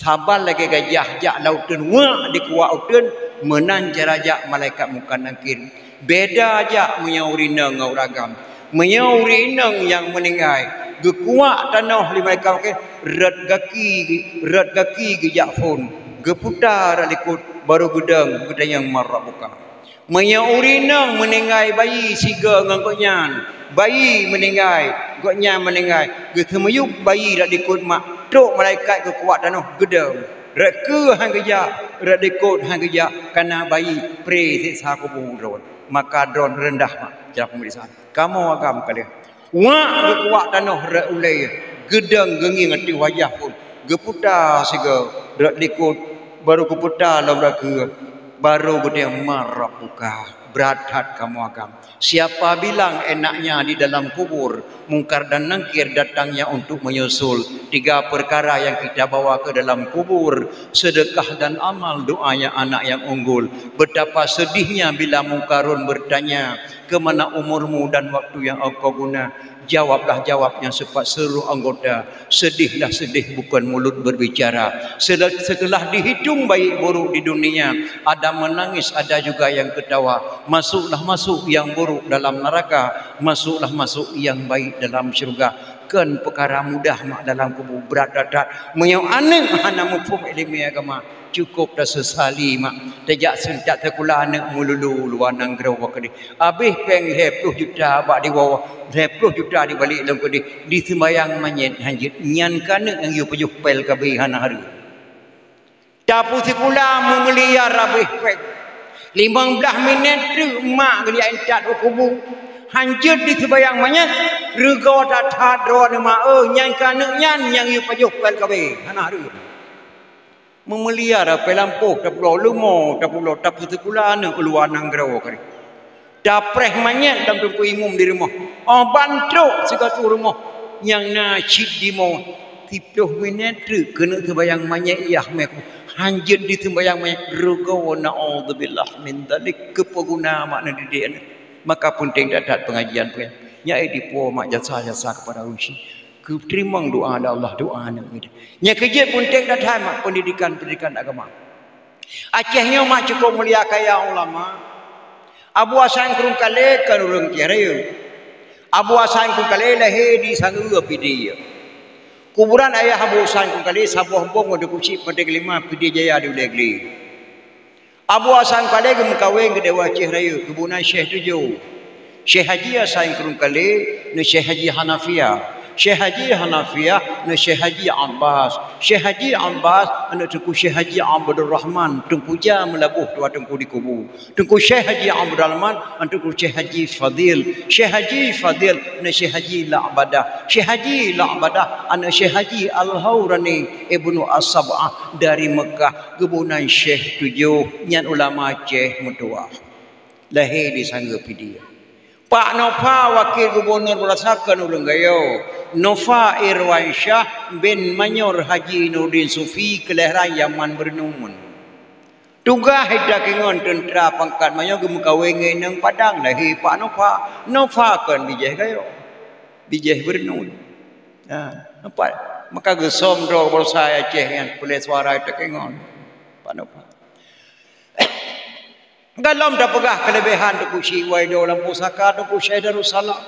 Speaker 1: sabar lagi gajah jak lautun wak dikuat utun menan jarajak malaikat muka nangkir beda aja menyaurinang ngauragam menyaurinang yang meninggal gekuat tanah lima malaikat rat gaki gejak phone geputar likut baru gudang yang marah buka menyaurinang meninggal bayi siga ngangkutnya bayi meninggal goknya meninggal getemuyuk bayi dak dikut mak truk malaikat kekuat tanah gedang reka hang gejak radikut hang gejak kana bayi pre siksa kubur drone maka drone rendah mak cara pemeriksaan kamu agam kali wak kekuat tanah ulai gedang gengi ngati wajah pun geputar siga radikut baru keputar dalam raka baru gede marah buka berat hat kamu agam siapa bilang enaknya di dalam kubur mungkar dan nangkir datangnya untuk menyusul tiga perkara yang kita bawa ke dalam kubur sedekah dan amal doanya anak yang unggul betapa sedihnya bila mungkarun bertanya kemana umurmu dan waktu yang kau guna jawablah jawabnya sempat seluruh anggota sedihlah sedih bukan mulut berbicara setelah dihitung baik buruk di dunia ada menangis ada juga yang ketawa masuklah masuk yang buruk dalam neraka masuklah masuk yang baik dalam syurga kan perkara mudah mak dalam kubur berat dadat menyau anak hana mufhum ilmu agama cukup dah sesali mak tajak sentak tekula anak mululu luar nang gerau kadi habis peng 20 juta bak di bawah 20 juta di balik dalam kadi di sembayang manyet hanjit nyan kana yang you pejuh pel kabe hana hari tapu sekula memeliar habis peng 15 minit tu mak geli entat kubur hancur di sembayang manyet rego tak thadro ne mak nyan kana nyan yang you pejuh pel kabe hana hari memelihara pelampuh tapulau lumo tapulau tapu sekulana keluar nang gerau kali dapreh manyet dalam tungku imum di rumah bantruk segatu rumah yang nacid di mau 30 minit kena terbayang banyak ya meku hanjut di terbayang banyak rugo naudzubillah min dalik kepeguna makna didik maka penting dapat pengajian pun nya di po mak jasa kepada usi keterima doa Allah doa nya kerja penting dapat mak pendidikan agama Acehnya mak cukup mulia kaya ulama Abu Hasan kurung kale kan urang kira Abu Hasan kurung kale lahir di sangeu pidi kuburan ayah Abu Hasan kurung kale sabuh bong ada kuci pada kelima pidi jaya di Legli Abu Hasan kale gem kawin ke dewa Aceh Raya kebunan Syekh Tujuh Syekh Haji Hasan kurung kale ne Syekh Haji Hanafiyah Syekh Haji Hanafiyah ne Syekh Haji Abbas Syekh Haji Abbas ne tengku Syekh Haji Abdul Rahman tengku ja melabuh tua tengku di kubu tengku Syekh Haji Abdul Rahman tengku Syekh Haji Fadil Syekh Haji Fadil ne Syekh Haji La'badah Syekh Haji La'badah ne Syekh Haji Al-Hawrani Ibnu As-Sab'ah dari Mekah kebunan Syekh Tujuh nyan ulama Aceh Mutuah lahir di sanggupi dia Pak Nova wakil gubernur merasakan ulang gayo Nova Irwansyah bin Manyor Haji Nurdin Sufi kelahiran Yaman Bernumun Tugah hidak ingon tentera pangkat Manyor gemukawengin yang Padang lahir Pak Nova kan bijah gayo bijah Bernun nampak maka gesom dro bersaya Aceh yang boleh suara hidak ingon Pak Nova Galam dah pegah kelebihan Tuku Syekh Waido lampu saka Tuku Syekh Darussalam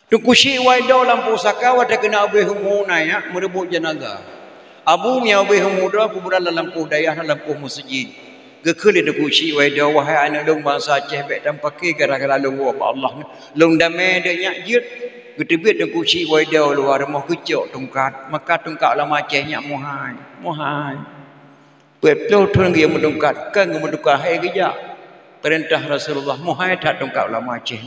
Speaker 1: Tuku Syekh Waido lampu saka wadah kena abih humuna ya merebut jenazah abu nya abih humuda kuburan lampu dayah lampu masjid gekeli Tuku Syekh Waido wahai anak dong bangsa Aceh bek dan pakai gara-gara lu Allah long damai de nyak jut getebit Tuku Syekh Waido luar mau kecok tungkat maka tungkat lama Aceh nyak mohai betul tuan dia mendungkat kan mendungkat hai geja perintah Rasulullah mohai tak dungkat ulama Aceh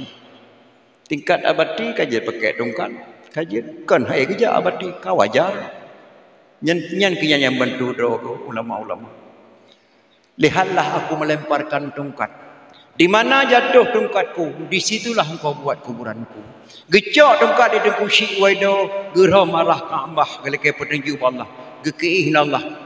Speaker 1: tingkat abadi kaje pakai dungkat kaje kan hai geja abadi ka wajar nyen kinya yang bantu do ulama-ulama lihatlah aku melemparkan tungkat di mana jatuh tungkatku di situlah engkau buat kuburanku gecok tungkat di Tuku Syekh Waido gerah marah Kaabah geleke petunjuk Allah gekeih Allah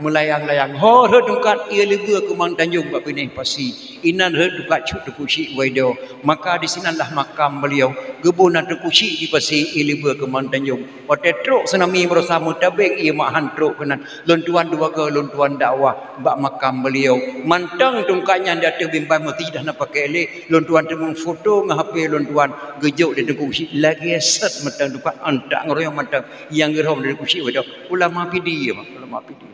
Speaker 1: melayang-layang ho tungkat ia lebur ke Mang Tanjung bab benih pasi inan tungkat cut Tuku Syekh Waido maka di sinalah makam beliau gebunan Tuku Syekh di pasi ia lebur ke Mang Tanjung ote truk senami bersama tabik ia mak hantruk kenan lontuan dua ke lontuan dakwah bab makam beliau mantang tungkatnya dia terbimbai mati dah nak pakai elek lontuan temu foto ngah HP lontuan gejuk di Tuku Syekh lagi set matang tungkat antak ngeroyong matang yang gerom di Tuku Syekh ulama pidi ulama pidi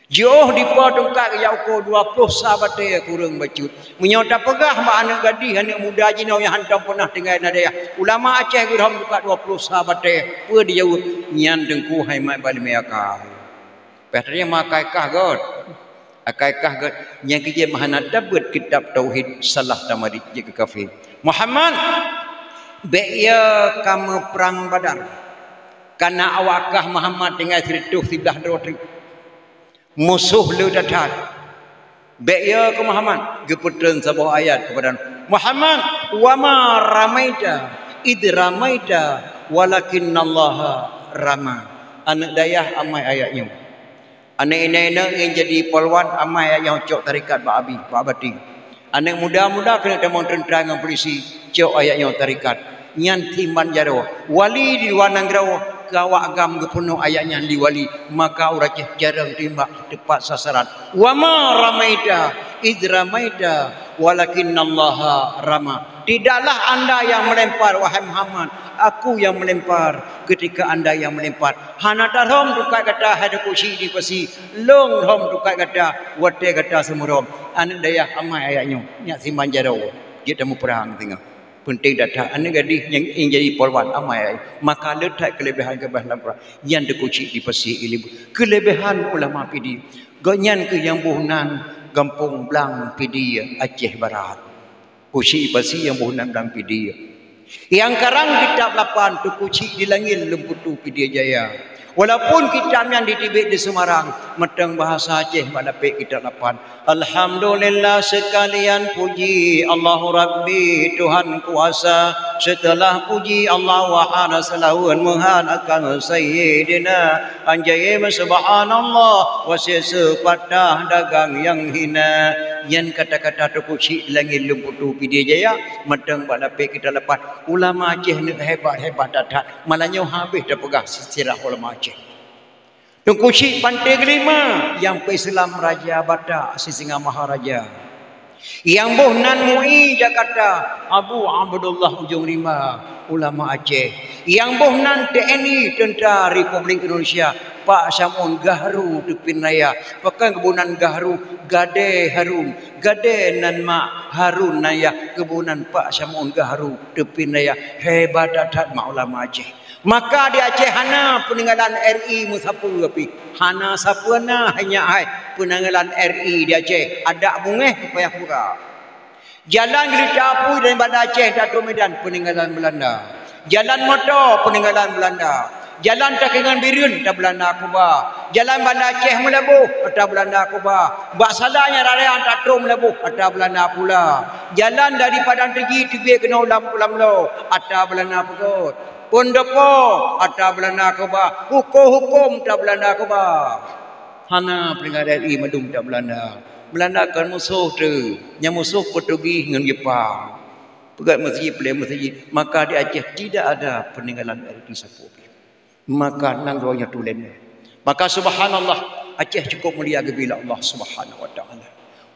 Speaker 1: jauh di potongkak yau ko 20 sahabat dia kurang bacut menyota pegah mak anak gadis anak muda jinau yang hantam pernah tinggal nadaya ulama Aceh geram buka 20 sahabat dia pe dia nyan dengku hai mai bali meaka patria makaikah god akaikah god yang kerja mahana dapat kitab tauhid salah tamadi je ke kafir Muhammad beya kamu perang Badar karena awakah Muhammad dengan cerituh sibelah dua musuh lu datang beya ke Muhammad geputun sebuah ayat kepada Muhammad wa ma ramaita id ramaita walakinnallaha rama anak dayah amai ayatnya anak ini ingin jadi polwan amai ayat yang cok tarikat Pak Abi Pak Abadi anak muda-muda kena temang tentera dengan polisi cok ayatnya tarikat nyan timan jaro wali di luar nanggarawa kawak agam gepenuh ayatnya liwali maka uracih jarang timbak tepat sasaran wa ma ramaita id ramaita walakinnallaha rama tidaklah anda yang melempar wahai Muhammad aku yang melempar ketika anda yang melempar hana tarhom tukai kata hada kusi di pasi long rom tukai kata wate kata semurom anak daya amai ayatnya nyak simban jaro dia temu perang tengah penting datang anak gadis yang ingin jadi polwan amai maka letak kelebihan dalam Quran yang dikucik di pasi ilibu kelebihan ulama pidi gonyan ke yang buhunan Kampung Blang pidi Aceh Barat kucik pasi yang buhunan Blang pidi yang karang kitab 8 tu kucik di langit lemputu pidi Jaya Walaupun kita yang di Tibet di Semarang, meteng bahasa Aceh balapik kita lapan. Alhamdulillah sekalian puji Allahu Rabbi Tuhan kuasa. Setelah puji Allah wahana salawun muhan akan Sayyidina anjayim subhanallah wasisa patah dagang yang hina. Yang kata-kata tu kucik langit lumputu pidi jaya meteng balapik kita lapan. Ulama Aceh ni hebat-hebat datat. Malahnya habis dah pegah sirah ulama Aceh. Tungku Syekh Pantai kelima yang Islam Raja Batak si Singa Maharaja. Yang Bohnan Mui Jakarta Abu Abdullah Ujung Lima ulama Aceh. Yang Bohnan TNI Tentera Republik Indonesia Pak Samun Gahru Tepin Raya. Pakai kebunan Gahru Gade Harun Gade nan Mak Harun Naya kebunan Pak Samun Gahru Tepin Raya. Hebat datat mak ulama Aceh. Maka di Aceh hana peninggalan RI musapu tapi hana sapuna hanya peninggalan RI di Aceh ada bungeh payah pura. Jalan Gelita Apui dari Bandar Aceh Datuk Medan peninggalan Belanda. Jalan motor peninggalan Belanda. Jalan Takengan Birun tak Belanda Kuba. Jalan Bandar Aceh Melabuh tak Belanda Kuba. Bak salahnya raya Tatung Melabuh tak Belanda pula. Jalan dari Padang Tergi Tibia kena ulam-ulam lo tak Belanda Pukut. Pondopo ada Belanda Kuba, hukum tak Belanda Kuba. Hana peninggalan RI madum tak Belanda. Belanda kan musuh tu, yang musuh Portugis dengan Jepang. Pegat masjid, maka di Aceh tidak ada peninggalan RI sapu. Maka nang rohnya tulen. Maka subhanallah Aceh cukup mulia bila Allah Subhanahu wa taala.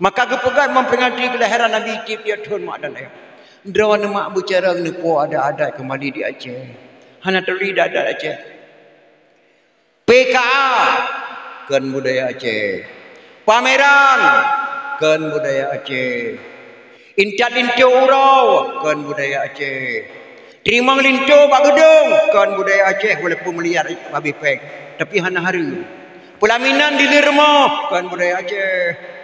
Speaker 1: Maka kepegat memperingati kelahiran Nabi Tip dia Tun Mak dan Ayah. Drawan mak bicara ni po ada adat kembali di Aceh. Hana teri ada Aceh. PKA kan budaya Aceh. Pameran kan budaya Aceh. Incat lintu urau kan budaya Aceh. Terimang lintu bak gedung kan budaya Aceh walaupun melihat babi pek. Tapi hana hari. Pelaminan di rumah kan budaya Aceh.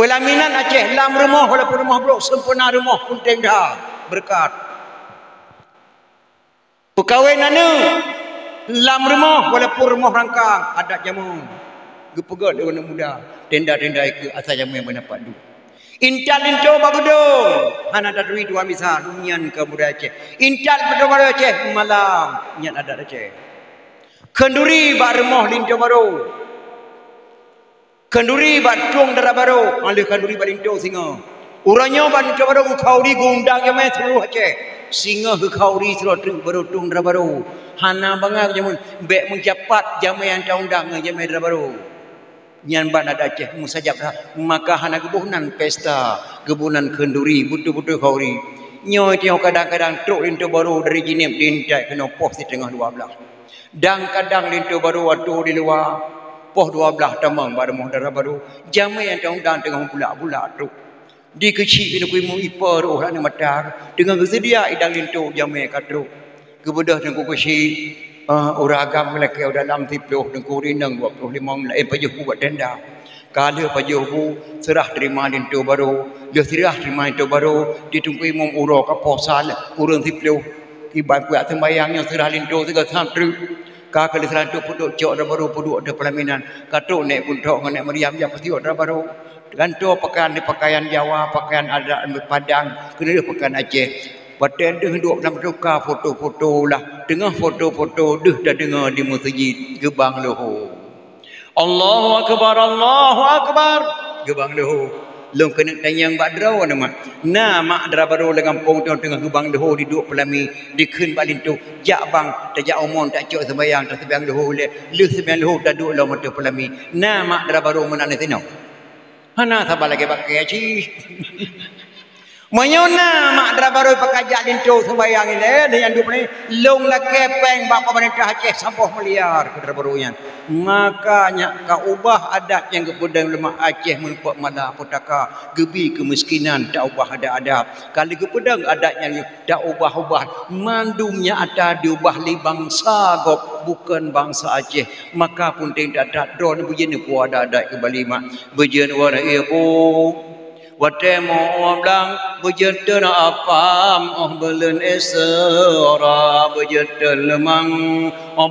Speaker 1: Pelaminan Aceh lam rumah walaupun rumah blok sempurna rumah punting dah berkat. Perkahwinan lam rumah walaupun rumah rangkang adat jamun. Gepegat dia anak muda tenda-tenda ke asal jamun yang mendapat du. Incal lintu bagudung hana ada duit dua misal nyan ke budaya Aceh. Incal budaya Aceh malam nyan adat Aceh. Kenduri bak rumah lintu baru. Kenduri batung darah baru, alih kenduri balinto singa. Uranya balinto baru kauri gundang yang seluruh Aceh. Singa ke kauri seluruh baru tung darah baru. Hana bangang jamun bek mencapat jamu yang undang jamu darah baru. Nyan ban ada Aceh musajab maka hana kebunan pesta, kebunan kenduri butu-butu kauri. Nyoy tiang kadang-kadang truk linto baru dari jinim dintai kena pos di tengah 12. Dan kadang linto baru waktu di luar poh 12 tamang pada muhdara baru jamai yang undang tengah pula-pula tu di kecil kena kuimu ipa roh lah ni matar dengan kesedia idang lintu jamai katru kebedah tengku kecil uragam melaka dalam tiploh tengku rinang 25 pajuh buat tenda kala pajuh bu serah terima lintu baru dia serah terima lintu baru ditunggu imam ura kaposal kurang tiploh ibat kuat sembayangnya serah lintu segala samtru kakak lisan tu puduk cok dah baru puduk ada pelaminan katuk naik puntok dengan naik meriam yang pasti dah baru gantung pakaian di pakaian Jawa pakaian adat Padang kena dia pakaian Aceh paten dah duduk dalam tukar foto-foto lah tengah foto-foto dah dengar di masjid Gebang Lohor Allahu Akbar Gebang Lohor long kena tanyang badraw nama mak dara baru dengan pong tengah Gebang Lohor duduk pelami dikun balin tu jak bang tak jak umon tak cok sembayang tak sembayang Lohor le sembayang Lohor tak duduk lah mata pelami mak dara baru menang sino hana sabar lagi pakai ci Mayona mak dara baru pakai jak lintu sembayang ile yang duduk ni long la kepeng bapa pemerintah Aceh sampah meliar ke dara baru yan makanya kau ubah adat yang kepedang lemak Aceh menumpuk malah petaka gebi kemiskinan tak ubah ada kali kepedang adat yang tak ubah-ubah mandumnya ada diubah li bangsa gop bukan bangsa Aceh maka pun tidak ada don begini puada adat kembali mak bejen warna ibu watemo blang berjeten apam belen esra berjeten lemang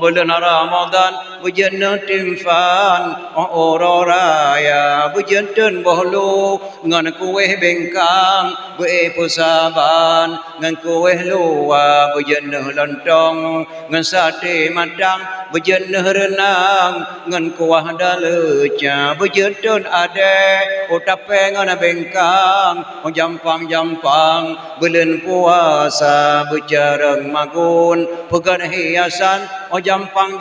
Speaker 1: belen Ramadan berjeten timfan ora raya berjeten bohlo ngan kueh bengkang pusaban ngan kueh luar berjeten lontong ngan sate madang berjeten renang ngan kuah daleca berjeten ade otape ngan bengkang jampang belen puasa berjarang magun pegan hiasan jampang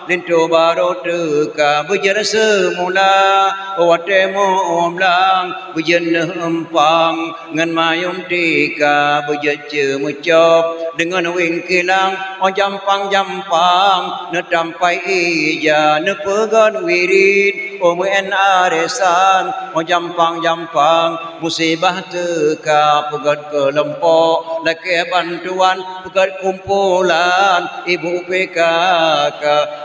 Speaker 1: lintu baru teka berjar semula watemo omlang berjen empang ngan mayum tika berjeje mecop dengan wingkilang jampang netampai ija nepegan wirid muen aresan jampang musibah teka pegat kelempok laki bantuan pegat kumpulan ibu PKK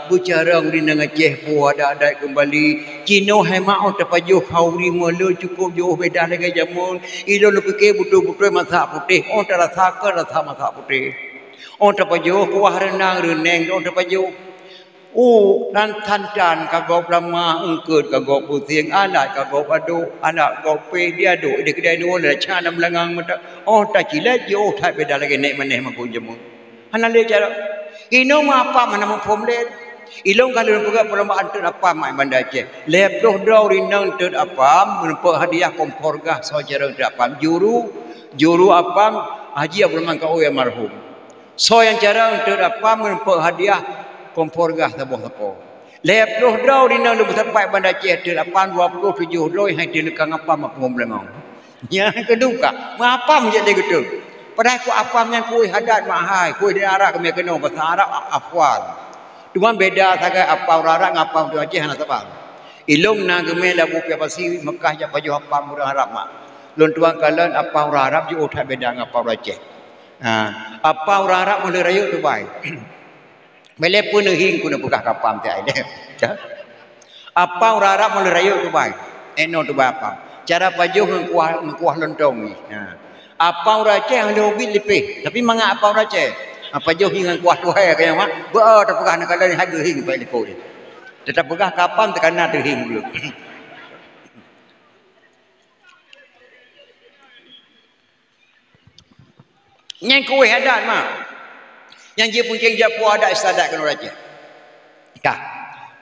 Speaker 1: bucarang di ngeceh puada ada kembali Cino hemau terpajuh hauri melu cukup jauh beda lagi jamun ilo lebih ke butuh-butuh mata putih terasa ke rasa mata putih terpajuh kuah renang terpajuh dan tantan kagau lama engkut kagau puting anak kagau adu anak kau pe dia duk di kedai nu le cana melangang mata tak kilat jo tak beda lagi naik maneh maku jemu ana le cara ino ma apa mana mempom le ilong kalau buka perlombaan tu apa mai banda Aceh lep doh draw rinang tu apa menepuk hadiah kompor gas saudara tu apa juru apa haji Abdul Rahman kau yang marhum so yang cara tu apa menepuk hadiah kompor gas taboh-taboh. Lep doh draw di nang lebih sampai banda Aceh 827 loi hai di lekang apa mak pengomblengong. Ya keduka, apa menjadi gitu. Padahal ku apa yang kuih hadat mahai, kuih di Arab kami kena bahasa Arab afwan. Cuma beda saja apa orang ngapa tu Aceh nak tabang. Ilung na kami labu pi pasi Mekah ja paju apa orang Arab mak. Lon tuang kalan apa orang Arab ju tak beda ngapa orang Aceh. Apa orang Arab mulai raya tu baik. Mele pun hing kuna buka kapam te ai deh. Apa orang Arab mulai raya tu baik. Eno tu apa? Cara pajuh kuah lontong ni. Apa orang Aceh hang hobi lebih. Tapi mangak apa orang Aceh? Apa pajuh hing kuah tuhai kaya mak. Ba tak pegah nak kala harga hing pai lepo ni. Tetap pegah kapam tekana tu hing dulu. Yang kuih adat mak. Yang dia puncing dia puas ada istadat kena raja. Kah.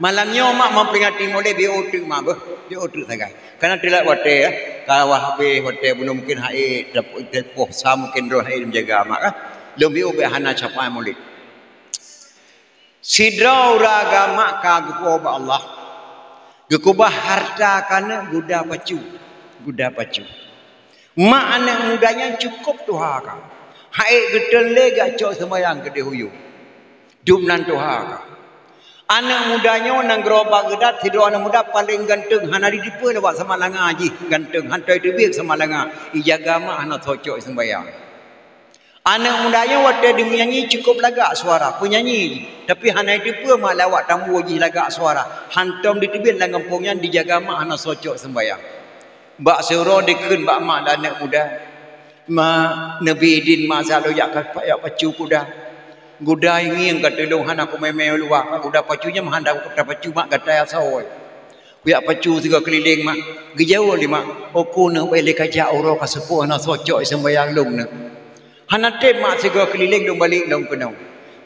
Speaker 1: Malamnya mak memperingati mulai BO2 mak BO2 sagai. Karena tidak wate ya. Kalau habis wate belum mungkin hai depoh sama mungkin roh hai menjaga mak ah. Lebih ubah hana capai mulai. Sidra uraga mak kagu ba Allah. Gekubah harta kana guda pacu. Mak anak mudanya cukup Tuhan. Hai gedel lega cok semayang gede huyu. Dum nan Tuhan. Anak mudanya nang gerobak gedat tidur anak muda paling ganteng hana di dipa lawak sama langa haji ganteng hantai tebik sama langa ijaga mak anak cocok sembayang. Anak mudanya waktu dia menyanyi cukup lagak suara penyanyi tapi hana di dipa mak lawak tambu haji lagak suara hantam di tebik lang kampungnya dijaga mak anak cocok sembayang. Mbak Suro dikun mbak mak dan anak muda. Nabi Idin mak selalu yak pacu kuda. Guda ini yang kata long hana aku memel luar. Guda pacunya mah hendak kata pacu mak kata asal. Kuyak pacu tiga keliling mak. Gejauh li mak. Aku nak balik kajak orang kasepuh hana socok sembayang long nak. Hana tip mak tiga keliling dong balik long kenau.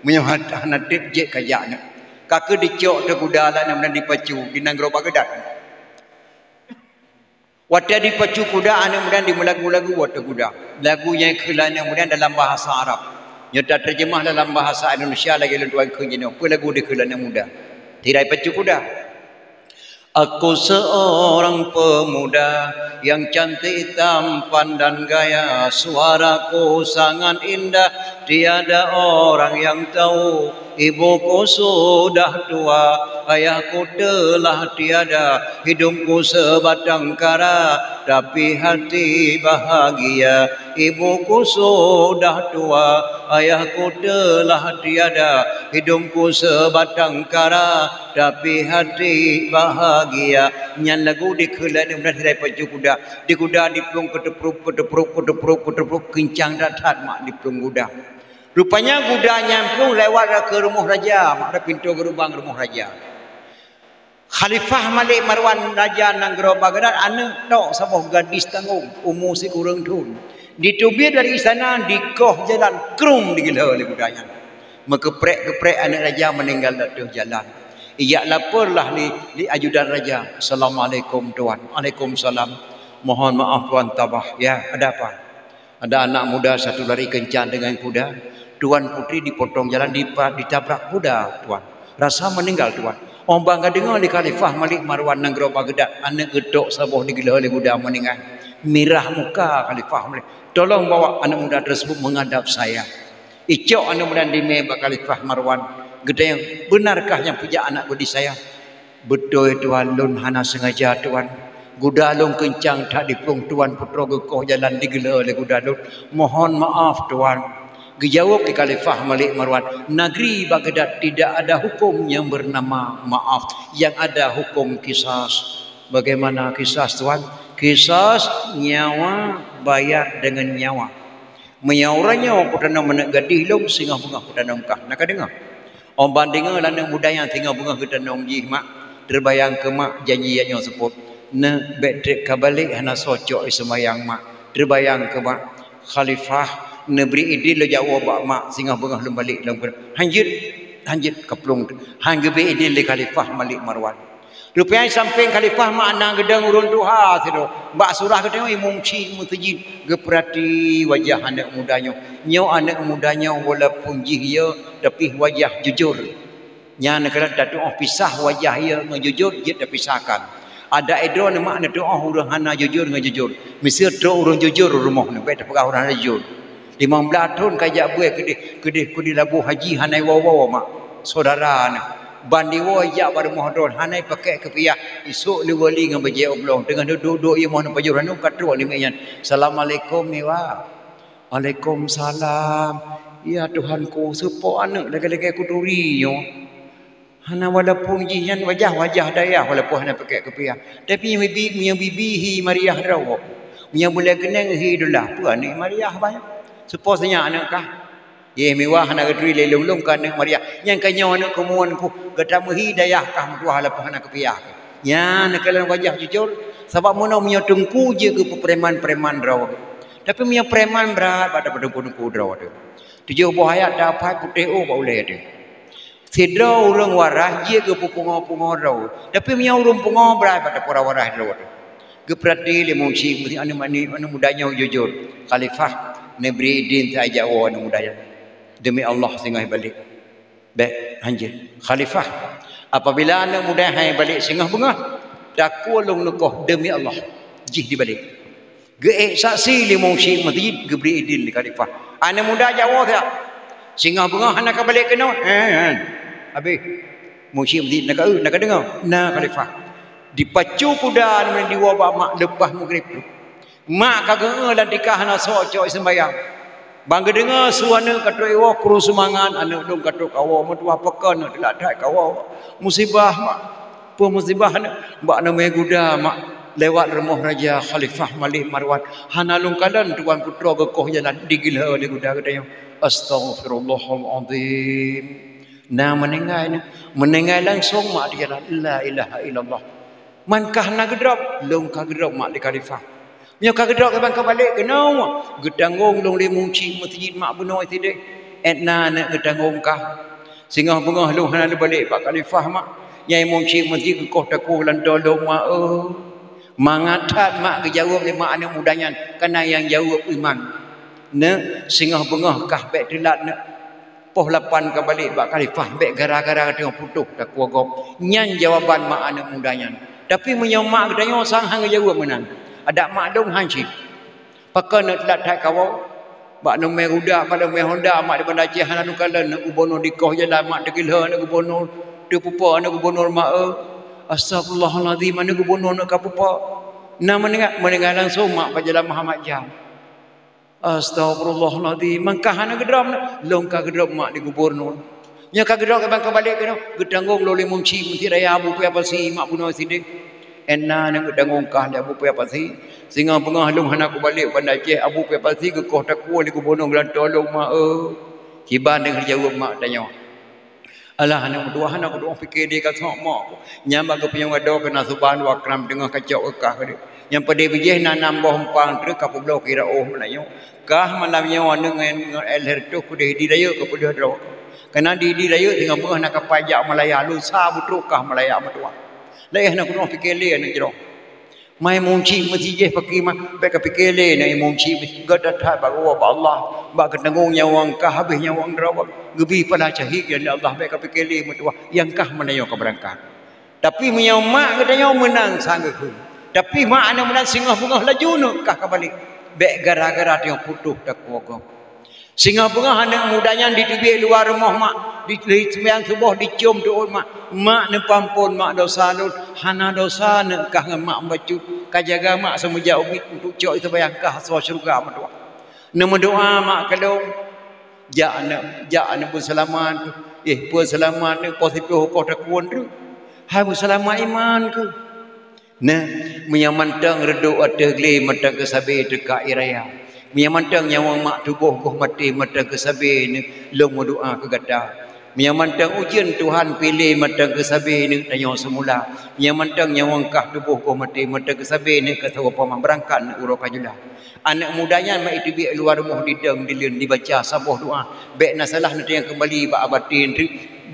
Speaker 1: Menyuhat hana tip je kajak nak. Kakak dicok tu kuda lah nak dipacu di nanggroba gedat. Waktu dipacu kuda anak kemudian dimelagu-lagu waktu kuda. Lagu yang kelana kemudian dalam bahasa Arab. Nyata terjemah dalam bahasa Indonesia lagi lentuan kenyini. Apa lagu di kelana muda? Tidak pacu kuda. Aku seorang pemuda yang cantik tampan dan gaya. Suaraku sangat indah. Tiada orang yang tahu ibuku sudah tua, ayahku telah tiada, hidupku sebatang kara, tapi hati bahagia. Ibuku sudah tua, ayahku telah tiada, hidupku sebatang kara, tapi hati bahagia. Nyan lagu dikelat dan dari pacu kuda, di kuda diplung ketepruk kencang dathat mak diplung kuda. Rupanya kuda nyamplung lewat ke rumah raja, mak ada pintu gerbang rumah raja. Khalifah Malik Marwan Raja Nanggro Baghdad anak tok sabah gadis tanggung umur si kurang tun. Ditubir dari istana dikoh jalan krum digila oleh budaya. Mengeprek-geprek anak raja meninggal di jalan. Ia laporlah li ajudan raja. Assalamualaikum tuan. Waalaikumsalam. Mohon maaf tuan tabah. Ya, ada apa? Ada anak muda satu lari kencang dengan kuda. Tuan putri dipotong jalan ditabrak kuda tuan. Rasa meninggal tuan. Orang bangga dengar di Khalifah Malik Marwan Nanggro Baghdad anak gedok sabah digila oleh kuda meninggal. Mirah muka Khalifah Malik. Tolong bawa anak muda tersebut menghadap saya. Icok anak muda di Mebak Khalifah Marwan. Gede yang benarkah yang puja anak budi saya? Betul tuan, lun hana sengaja tuan. Kuda lun kencang tak dipung tuan putra gekoh jalan digila oleh kuda lun. Mohon maaf tuan. Dijawab di Khalifah Malik Marwan, negeri Baghdad tidak ada hukum yang bernama maaf, yang ada hukum kisas. Bagaimana kisas tuan? Kisas nyawa bayar dengan nyawa. Menyauranya orang putana menak gadih long singa bunga putana mekah. Nak dengar? Orang bandingan lanang budaya tinggal bunga putana jih mak. Terbayang ke mak janji yang sebut. Na betrek kabalik hana socok semayang mak. Terbayang ke mak Khalifah Neberi idil lo jauh bak mak singa bunga lum balik lum hanjit keplung hangge be idil le Khalifah Malik Marwan. Rupanya samping Khalifah mak nang gedang urun duha sido. Bak surah gedang imungci mutajid geperati wajah anak mudanya. Nyo anak mudanya walaupun jih tapi wajah jujur. Nya nak kata doa pisah wajah ia ngejujur dia terpisahkan. Ada edro mak nak doa urang hana jujur ngejujur. Mesti doa urang jujur rumah ni baik tak orang jujur. 15 tahun kajak buat kedih labu haji hanai wawa mak saudara nak bandi wajak pada mohdon hanai pakai kepiah esok li wali dengan baje oblong dengan duduk ia mohon pajur hanu katru ni meyan assalamualaikum miwa waalaikumsalam ya tuhanku sepo anak lagi-lagi aku duri yo hana walaupun jian wajah daya walaupun hana pakai kepiah tapi yang bibi Mariah rawo yang boleh kenang hidulah puan ni Mariah banyak supposanya anak kah ye mewah anak gedri lelung kan anak Maria yang kanya anak kemuan ku gatamu hidayah kah mutuah lapah anak kepiah nya nak kalan wajah jujur sebab mono punya tengku je ke preman-preman raw tapi punya preman berat pada pedengku raw tu tujuh bahaya dapat putih boleh tu sidra urang warah je ke pungo raw tapi punya urang pungo berat pada pura warah raw tu geprati lemunci mesti anu mudanya jujur Khalifah Nebri din tak ajak orang mudaya. Demi Allah singgah balik. Baik, hanjir. Khalifah. Apabila anak muda hai balik singgah bunga, daku long lekoh demi Allah. Jih di balik. Geek saksi limau syik masjid gebri idin di Khalifah. Anak muda Jawa tak? Singgah bunga anak balik kena. Habis. Musyik masjid nak dengar. Nah Khalifah. Dipacu kuda dengan diwabak mak lepas maghrib tu. Mak kagak dan nikah nak socok sembayang. Bangga dengar suana kata ewa kru semangat anak dong kata kawa mutua pekan nak tak kawa musibah mak. Apa musibah nak mbak nama guda mak lewat rumah raja Khalifah Malik Marwan. Hanalung kalan tuan putra gekoh jalan digila oleh guda katanya. Astaghfirullahalazim. Nah meninggal langsung mak dia la ilaha illallah. Mankah nak gedrop long ka gedrop mak di Khalifah. Nya kagedok ke bangka balik kena gedangong long le munci masjid mak bunoi tidak etna nak gedangong kah singgah bengah long hana balik pak Khalifah mak nyai munci masjid ke koh taku lan tolong mak mangatat mak kejawab le mak anak mudanya kana yang jawab iman ne singgah bengah kah bek telat nak poh lapan ke balik pak Khalifah bek gara-gara tengah putus taku agop nyan jawaban mak anak mudanya tapi menyomak katanya sang hang jawab menang ada mak dong hancit pakai nak telat tak kawau bak no me rudak pada me Honda mak di bandar Aceh anu kala nak gubernur di koh jalan mak degilha nak gubernur tu pupa nak gubernur mak astagfirullahalazim nak gubernur nak kapupa na mendengar langsung mak pajalan Muhammad Jam astagfirullahalazim mangkah nak gedram longkah gedram mak di gubernur nya ka gedram ke bangka balik ke gedangong loleh munci menti raya abu pe apa si mak bunuh siding enna nak gedangong kah le abu pe apa si singa pengah long hanak balik bandar Aceh abu pe apa si ke koh takua di gubernur gelan tolong mak kiban dengan jawab mak tanya alah anak dua fikir dia kata mak nyambak ke penyang ada kena subhan wa akram dengan kacau ekah dia yang pada bijih nanam bompang terus kapu blok kira melayu kah malam nyawa dengan elher tu kudah di raya ke kudah dro kena di raya dengan pengah nak pajak Malaya lusa butruk kah Malaya madua leh nak kuno fikir le nak jero mai munci masjid pakai mak baik fikir le nak munci gadat ba Allah ba ketanggung nyawang kah habis nyawang dro gebi pada cahik yang Allah baik fikir le madua yang kah menayo ke berangkat tapi menyau mak katanya menang sanggup tapi mak ana menang singa bungah laju nak kah kembali baik gara-gara dia putus tak kuat singa bungah anak mudanya di tepi luar rumah mak di sembahyang subuh dicium doa mak ne pampun mak dosa lu hana dosa ne kah mak bacu kajaga mak semuja umit untuk cok itu bayang kah so syurga mendoa ne mendoa mak kalau ja anak pun selamat pun selamat ne positif kau tak kuat tu hai pun selamat iman ke nah menyamantang reduk ada gli matang kesabe dekat iraya menyamantang nyawang mak tubuh koh mati matang kesabe ni long doa ke gata menyamantang ujian Tuhan pilih matang kesabe ni tanya semula menyamantang nyawang kah tubuh koh mati matang kesabe ni kata apa berangkat urang kajula anak mudanya mak itu bi luar rumah dideng dilun dibaca sabuh doa baik nasalah nanti yang kembali ba abatin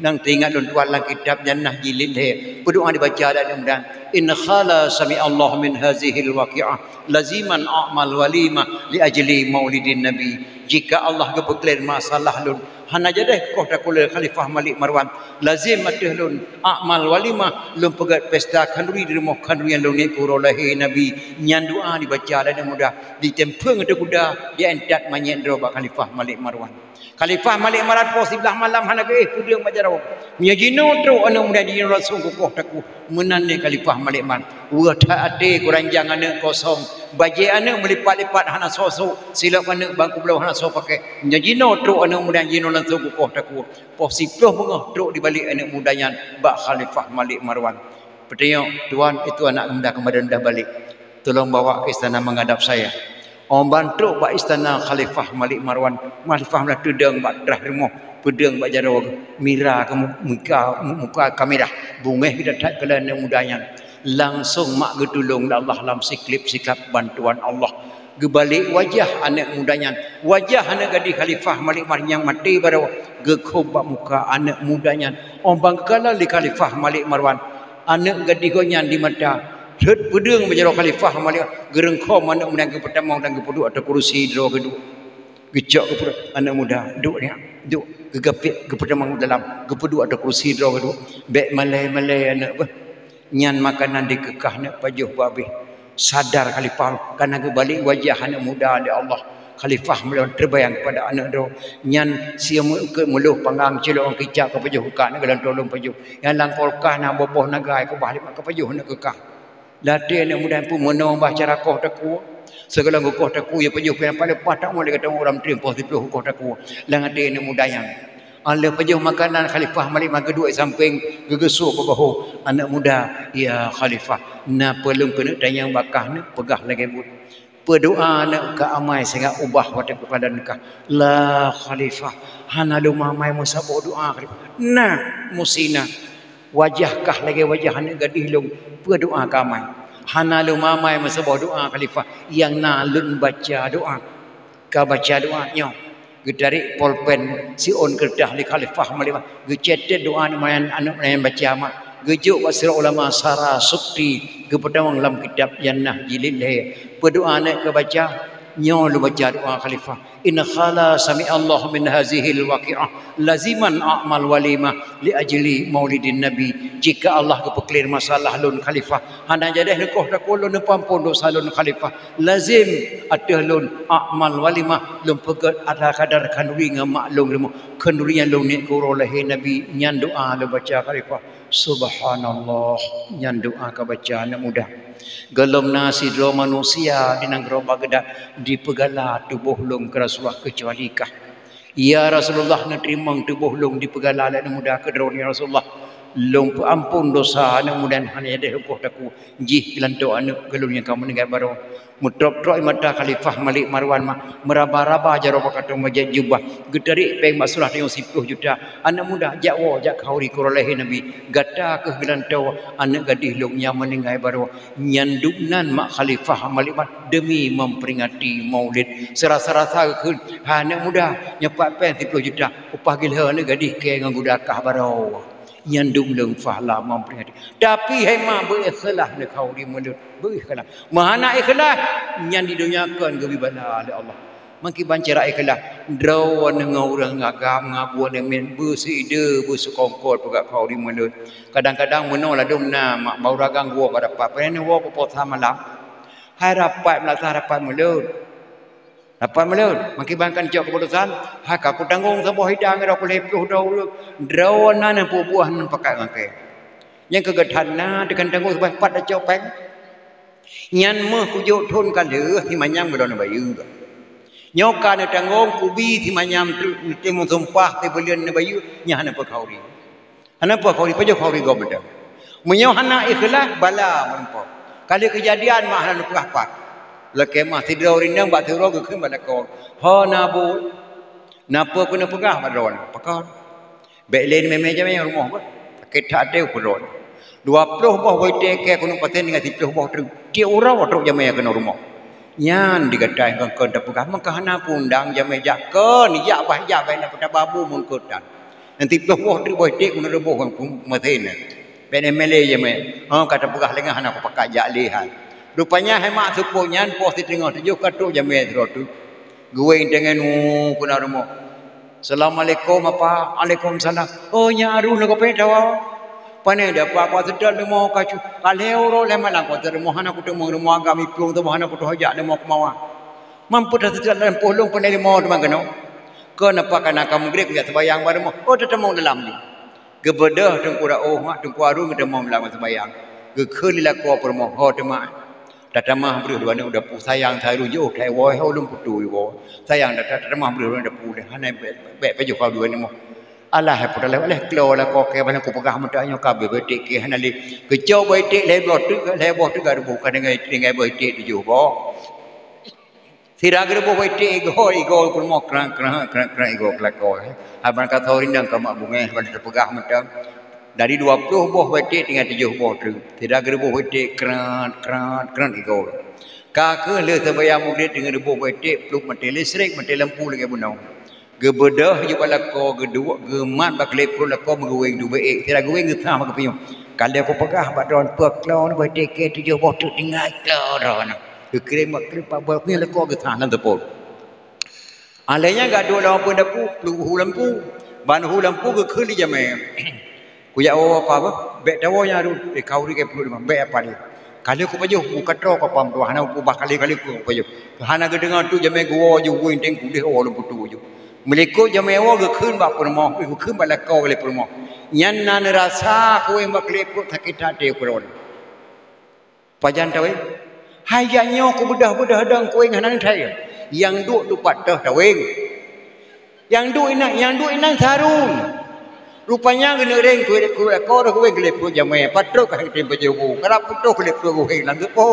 Speaker 1: nang teringat lun tuan lang kitab jannah jilid he berdoa dibaca dan mudah in khala sami Allah min hazihil waqi'ah laziman a'mal walima li ajli maulidin nabi jika Allah gebeklen masalah lun hana jadeh koh takul khalifah Malik Marwan lazim ateh lun a'mal walima lun pegat pesta kanduri di rumah kanduri yang lun ikurahi nabi nyan doa dibaca dan mudah ditempeng ada kuda dia entat manyet dro ba khalifah Malik Marwan Khalifah Malik Marwan pos sebelah malam hana ke pudeng bajarau nya jino tro anu muda di rasul koh taku menande Khalifah Malik Marwan wa taate kuranjang anak kosong baje anak melipat-lipat hana sosok silap anak bangku belah hana so pakai nya jino tro anu muda jino langsung koh taku pos siploh bengah tro di balik anak mudanya ba Khalifah Malik Marwan petengok tuan itu anak muda kemarin dah balik tolong bawa ke istana menghadap saya orang bantu bak istana Khalifah Malik Marwan Khalifah Malik tudang bak drah rumah pedang bak jaro mira ke muka kamera bungeh kita tak kelan mudanya langsung mak getulung Allah dalam sikap bantuan Allah gebalik wajah anak mudanya wajah anak gadis Khalifah Malik Marwan yang mati pada gekobak muka anak mudanya orang bangkala di Khalifah Malik Marwan anak gadis gonya di mata Hut pedang menjadi Khalifah Malik gereng kau mana menang ke pertama dan ke kedua atau kursi dua kedua gejak ke anak muda duk dia duk gegapit ke pertama dalam ke kedua atau kursi dua kedua baik malai anak nyan makanan dikekah nak pajuh babih sadar Khalifah karena kebalik wajah anak muda di Allah Khalifah Malik terbayang kepada anak dia nyan sia ke meluh panggang celok orang kicak ke pajuh kekah nak gelan tolong pajuh yang langkolkah nak boboh nagai ke balik ke pajuh nak kekah latih anak muda pun menong baca koh taku segala koh taku ya pajuh yang paling patah boleh kata orang terima positif koh taku lang ada anak muda yang Allah pajuh makanan Khalifah Malik mak kedua samping gegesuk ke bahu anak muda ya Khalifah na pelung kena tayang bakah ni pegah lagi but berdoa nak ke amai sehingga ubah pada kepada nikah la Khalifah hana lu mamai musabuk doa nah musina wajahkah lagi wajah anak gadis lu berdoa kamai hana lu mamai masabah doa Khalifah yang nalun baca doa ka baca doanya gedarik polpen si on kerdah li Khalifah Malik gecetet doa mayan anak mayan baca mak gejuk wasir ulama sara sukti ke pedawang dalam kitab jannah jilid le berdoa nak ke baca nyo lu baca doa khalifah in khala sami Allah min hazihil waqi'ah laziman a'mal walimah li ajli maulidin nabi. Jika Allah kepeklir masalah lun khalifah hana jadah lekoh daku lun pampun dosa lun khalifah lazim ateh lun a'mal walimah lun pegat ada kadar kanduri ngamaklum lemu kanduri yang lun ni kurolahi nabi nyan doa lu baca khalifah subhanallah nyan doa ka baca nak mudah gelom nasi dro manusia di nangro bagdak dipegala tubuh lung ke Rasulullah kecuali kah ya Rasulullah nak terima tubuh lung dipegala nak mudah ke drone ya Rasulullah lung ampun dosa nak mudah hanya ada hukum taku jih gelanto anu gelum yang kamu nengai baru mutrok-trok mata khalifah Malik Marwan meraba-raba jaro kata majid jubah gedari peng masalah dengan 10 juta anak muda jakwa jak kauri kuralahi nabi gata ke gelanto anak gadis lung yang meninggal baru nyanduknan mak khalifah Malik demi memperingati maulid serasa-rasa ke anak muda nyepat peng 10 juta upah gila anak gadis ke dengan gudakah baru nyandung leng fahla memperingati tapi hema berikhlas ne kau di mulut berikhlas mahana ikhlas nyan di dunia kan gebi bala oleh Allah mangki bancera ikhlas drawan dengan orang agam ngabuan men berside bersukongkol pegak kau di mulut kadang-kadang menolak domna mak bau ragang gua pada pak pen gua popot malam hai rapat melata rapat mulut dapat melut mengkibankan jauh keputusan hak aku tanggung sebuah hidang ada aku lepuh dahulu drawana nan buah nan pakai ngake yang kegetana dengan tanggung sebuah 4 jauh peng nyan meh kujuk thun kale thi manyam belon bayu nyoka ne tanggung kubi thi manyam temu sumpah te belian ne bayu nya hana pakhauri hana pakhauri pajo khauri go beda menyo hana ikhlas bala menpo kali kejadian mah hana pakat leke mah tidur rindang bak tidur ke keun balakon ha nabu napa kena pegah badron pakar bek lain meme je yang rumah ba kita ada pulon 20 boh boite ke kuno paten dengan 30 boh dia orang truk jame kena rumah nyan digadai ke dak pegah maka hana pundang jame jak ke ni jak bah jak bae pada babu mun kotan nanti 30 boh truk boite kuno reboh maten ben mele jame ha kata pegah lengan hana pakai jak lihan rupanya hemat supunya pos di tengah tujuh katuk jamai tu gue dengan kuna rumah assalamualaikum apa waalaikumsalam oh nyaru nak apa tahu pane dah apa sedar demo kacu kaleo ro le malang ko termo hana ku temu rumah agami plung tu hana ku tu hajak demo kemawa mampu dah sedar dalam polong pane demo demang keno kenapa kana kamu grek ya sembayang baremo oh tetemu dalam ni gebedah tengku ra oh mak tengku aru ngedemo dalam sembayang ge khulila ko permo ho tema datamah beri dua ni udah pu sayang saya rujuk kai woi hau lum putu wo sayang datamah beri dua dah pu le hanai bek peju kau dua ni mo alah pu dah leh klo la ko ke bana ku pegah mata nyo ka be tik ke hanali ke jo boi tik le blot tu le bo tu ga bu ka dengan boi tik tu bo sira gre bo boi tik go pun mo krang go klak ko aban ka thori ndang ka mak bungai bana pegah mata dari 20 buah wetik dengan 7 buah tu tidak ada buah wetik keran iko kakak le sebayang murid dengan buah wetik peluk mati listrik mati lampu lagi bunau gebedah je balako gedua gemat bak lepro lako mengguing du baik tidak guing ngethah mak piyo kalau aku pegah badon peklon wetik ke 7 buah tu tinggal klon kekrim mak pak ni lako ngethah nan tepol alainya gak dua lampu dapu peluk lampu ban lampu ke khuli jamai kuya apa apa bek dawanya tu kau ni ke perlu bek apa dia kali aku pajuh ku katro ko pam tu hana ku bakali ku pajuh hana ke dengar tu jame gua ju guin teng ku de o lu putu ju meliko jame o ke khun ba pun mo ku khun ba la ko le pun mo nyan nan rasa ku em bakle ku takita de ku ron pajan tawe hayanyo ku bedah dang ku ngana thai yang duk dupat dah tawe yang duk ina sarung rupanya kena reng ku ko ku gelep ku jamai patrok ka tim pejubu kerap putuk gelep ku hei lang po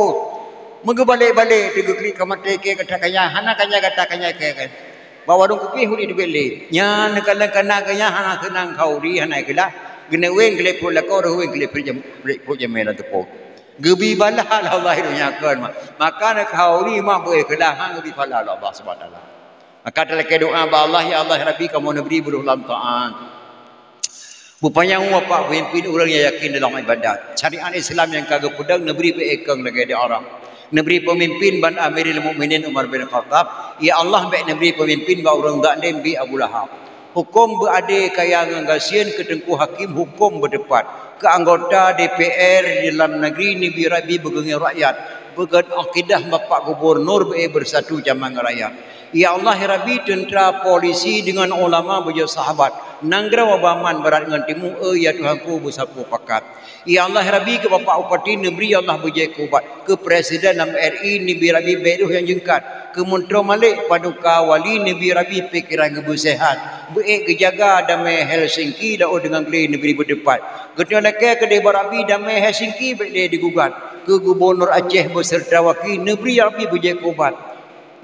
Speaker 1: mengebalik-balik tiga kali kamate ke katakanya hana kanya katakanya ke bawa dong kupi huri dibeli nya nekalan kana kanya hana senang kauri hana kala gena weng gelep ku la ko weng gelep ku jamai lang po gebi bala Allah nya kan maka nak kauri mah boleh kala hang gebi bala Allah subhanahu wa taala maka dalam doa ba Allah ya Allah rabbi kamu negeri berulang taat Bupanya apa pemimpin orang yang yakin dalam ibadat. Syariat Islam yang kagak pedang negeri beekeng lagi ada orang. Negeri pemimpin ban Amirul Mukminin Umar bin Khattab. Ya Allah baik negeri pemimpin ba orang zalim bi Abu Lahab. Hukum berade kaya ngasian ke tengku hakim hukum berdepan. Ke anggota DPR dalam negeri ni bi rabi begengi rakyat. Began akidah Bapak Gubernur bersatu jamang rakyat. Ya Allah ya Rabbi tentera polisi dengan ulama berjaya sahabat. Nanggra wabaman berat dengan timu ya Tuhanku bersapu pakat. Ya Allah ya Rabbi ke Bapak Upati Negeri ya Allah berjaya kubat. Ke Presiden RI Nabi Rabbi Beruh yang jengkat. Ke Menteri Malik Paduka Wali Nabi Rabbi pikiran kebu sehat. Baik kejaga damai Helsinki dah dengan kelih negeri berdepan. Ketua lekai ke Dewa Rabbi damai Helsinki boleh digugat. Ke Gubernur Aceh beserta wakil Negeri Rabbi berjaya kubat.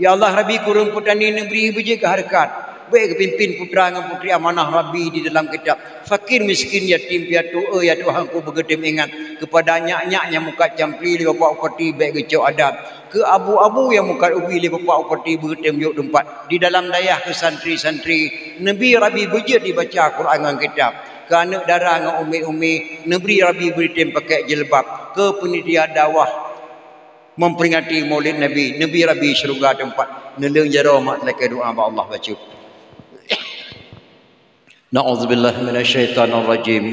Speaker 1: Ya Allah Rabbi kurung petani negeri berjaga harkat. Baik pimpin putra dengan putri amanah Rabbi di dalam kitab. Fakir miskin yatim piatu ya Tuhanku bergedem ingat. Kepada nyak-nyak yang muka campli li bapak upati baik gecok adab. Ke abu-abu yang muka ubi li bapak upati bergedem yuk tempat. Di dalam dayah ke santri-santri. Nabi Rabbi berjaya dibaca Quran dengan kitab. Ke anak darah dengan umi-umi. Nabi Rabbi beritim pakai jilbab. Ke penitia dakwah. Memperingati maulid Nabi. Nabi Rabbi syurga tempat. Neleng jara mak lekai doa ba Allah baca. Na'udzubillah minasyaitanirrajim.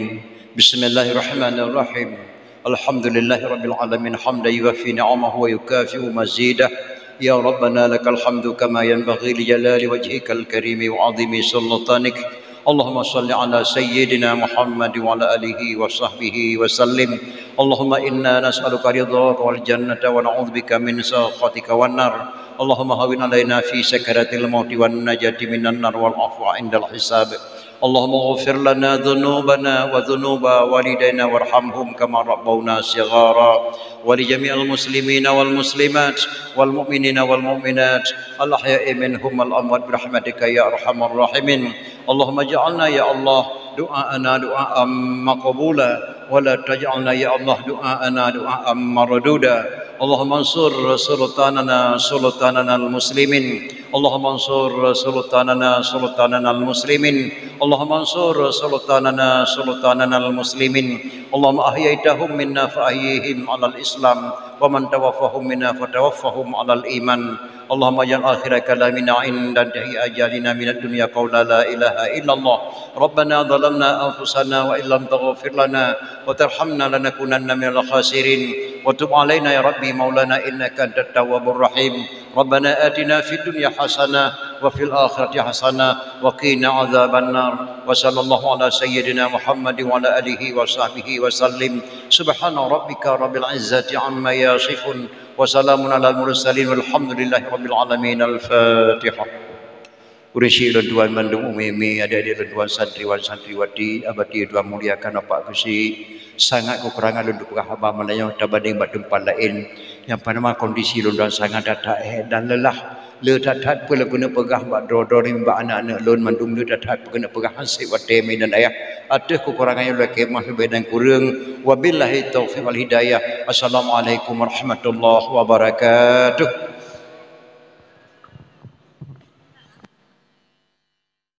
Speaker 1: Bismillahirrahmanirrahim. Alhamdulillahi rabbil alamin hamdan yuwaffi ni'amahu wa yukafi'u mazidah. Ya Rabbana lakal hamdu kama yanbaghi li jalali wajhikal karimi wa 'azimi sultanik. Allahumma salli ala sayyidina Muhammad wa ala alihi wa sahbihi wa sallim. Allahumma inna nas'aluka ridhaka wal jannata wa na'udzubika min sakhatika wan nar. Allahumma hawwin alaina fi sakaratil mauti wan najati minan nar wal afwa indal hisab. Allahumma ighfir lana dhunubana wa dhunuba walidayna warhamhum kama rabbawna shighara. Wa li jami'il muslimina wal muslimat wal mu'minina wal mu'minat al ahya'i minhum wal amwat bi rahmatika ya arhamar rahimin. Allahumma ja'alna ya Allah du'aana du'aan maqbula wa la taj'alna ya Allah du'aana du'aan marduda. Allahumma ansur sultanana al-muslimin. Allahumma ansur sultanana al-muslimin. Allahumma ansur sultanana al-muslimin. Allahumma ahyaitahum minna fa ahyihim 'alal islam wa man tawaffahum minna fa tawaffahum 'alal iman. Allahumma ja'al akhir kalamina 'inda intihi ajalina minad dunya qawla la ilaha illallah. Rabbana dhalamna anfusana wa illam taghfir lana wa tarhamna lanakunanna minal khasirin. Wa tub 'alaina ya rabbi maulana innaka antat tawwabur rahim. Rabbana atina fid dunya hasanah wa fil akhirati hasanah wa qina 'adzabannar. Wa sallallahu ala sayyidina Muhammad wa ala alihi wa sahbihi wa sallim. Subhana rabbika rabbil izzati amma yasifun wa salamun alal mursalin walhamdulillahi rabbil alamin. Al-Fatihah. Urisi tuan mandung umimi adik-adik tuan santriwan santriwati abadi tuan muliakan apa kusi sangat kekurangan untuk hamba melayang tabanding bak tempat lain yang panama kondisi tuan sangat datak dan lelah le datat pula guna pegah bak dodorim bak anak-anak lon mandung le datat guna pegah hasil watemi dan ayah ada kekurangan yang lebih kemah lebih dan kurang wabillahi taufiq wal hidayah. Assalamualaikum warahmatullahi wabarakatuh.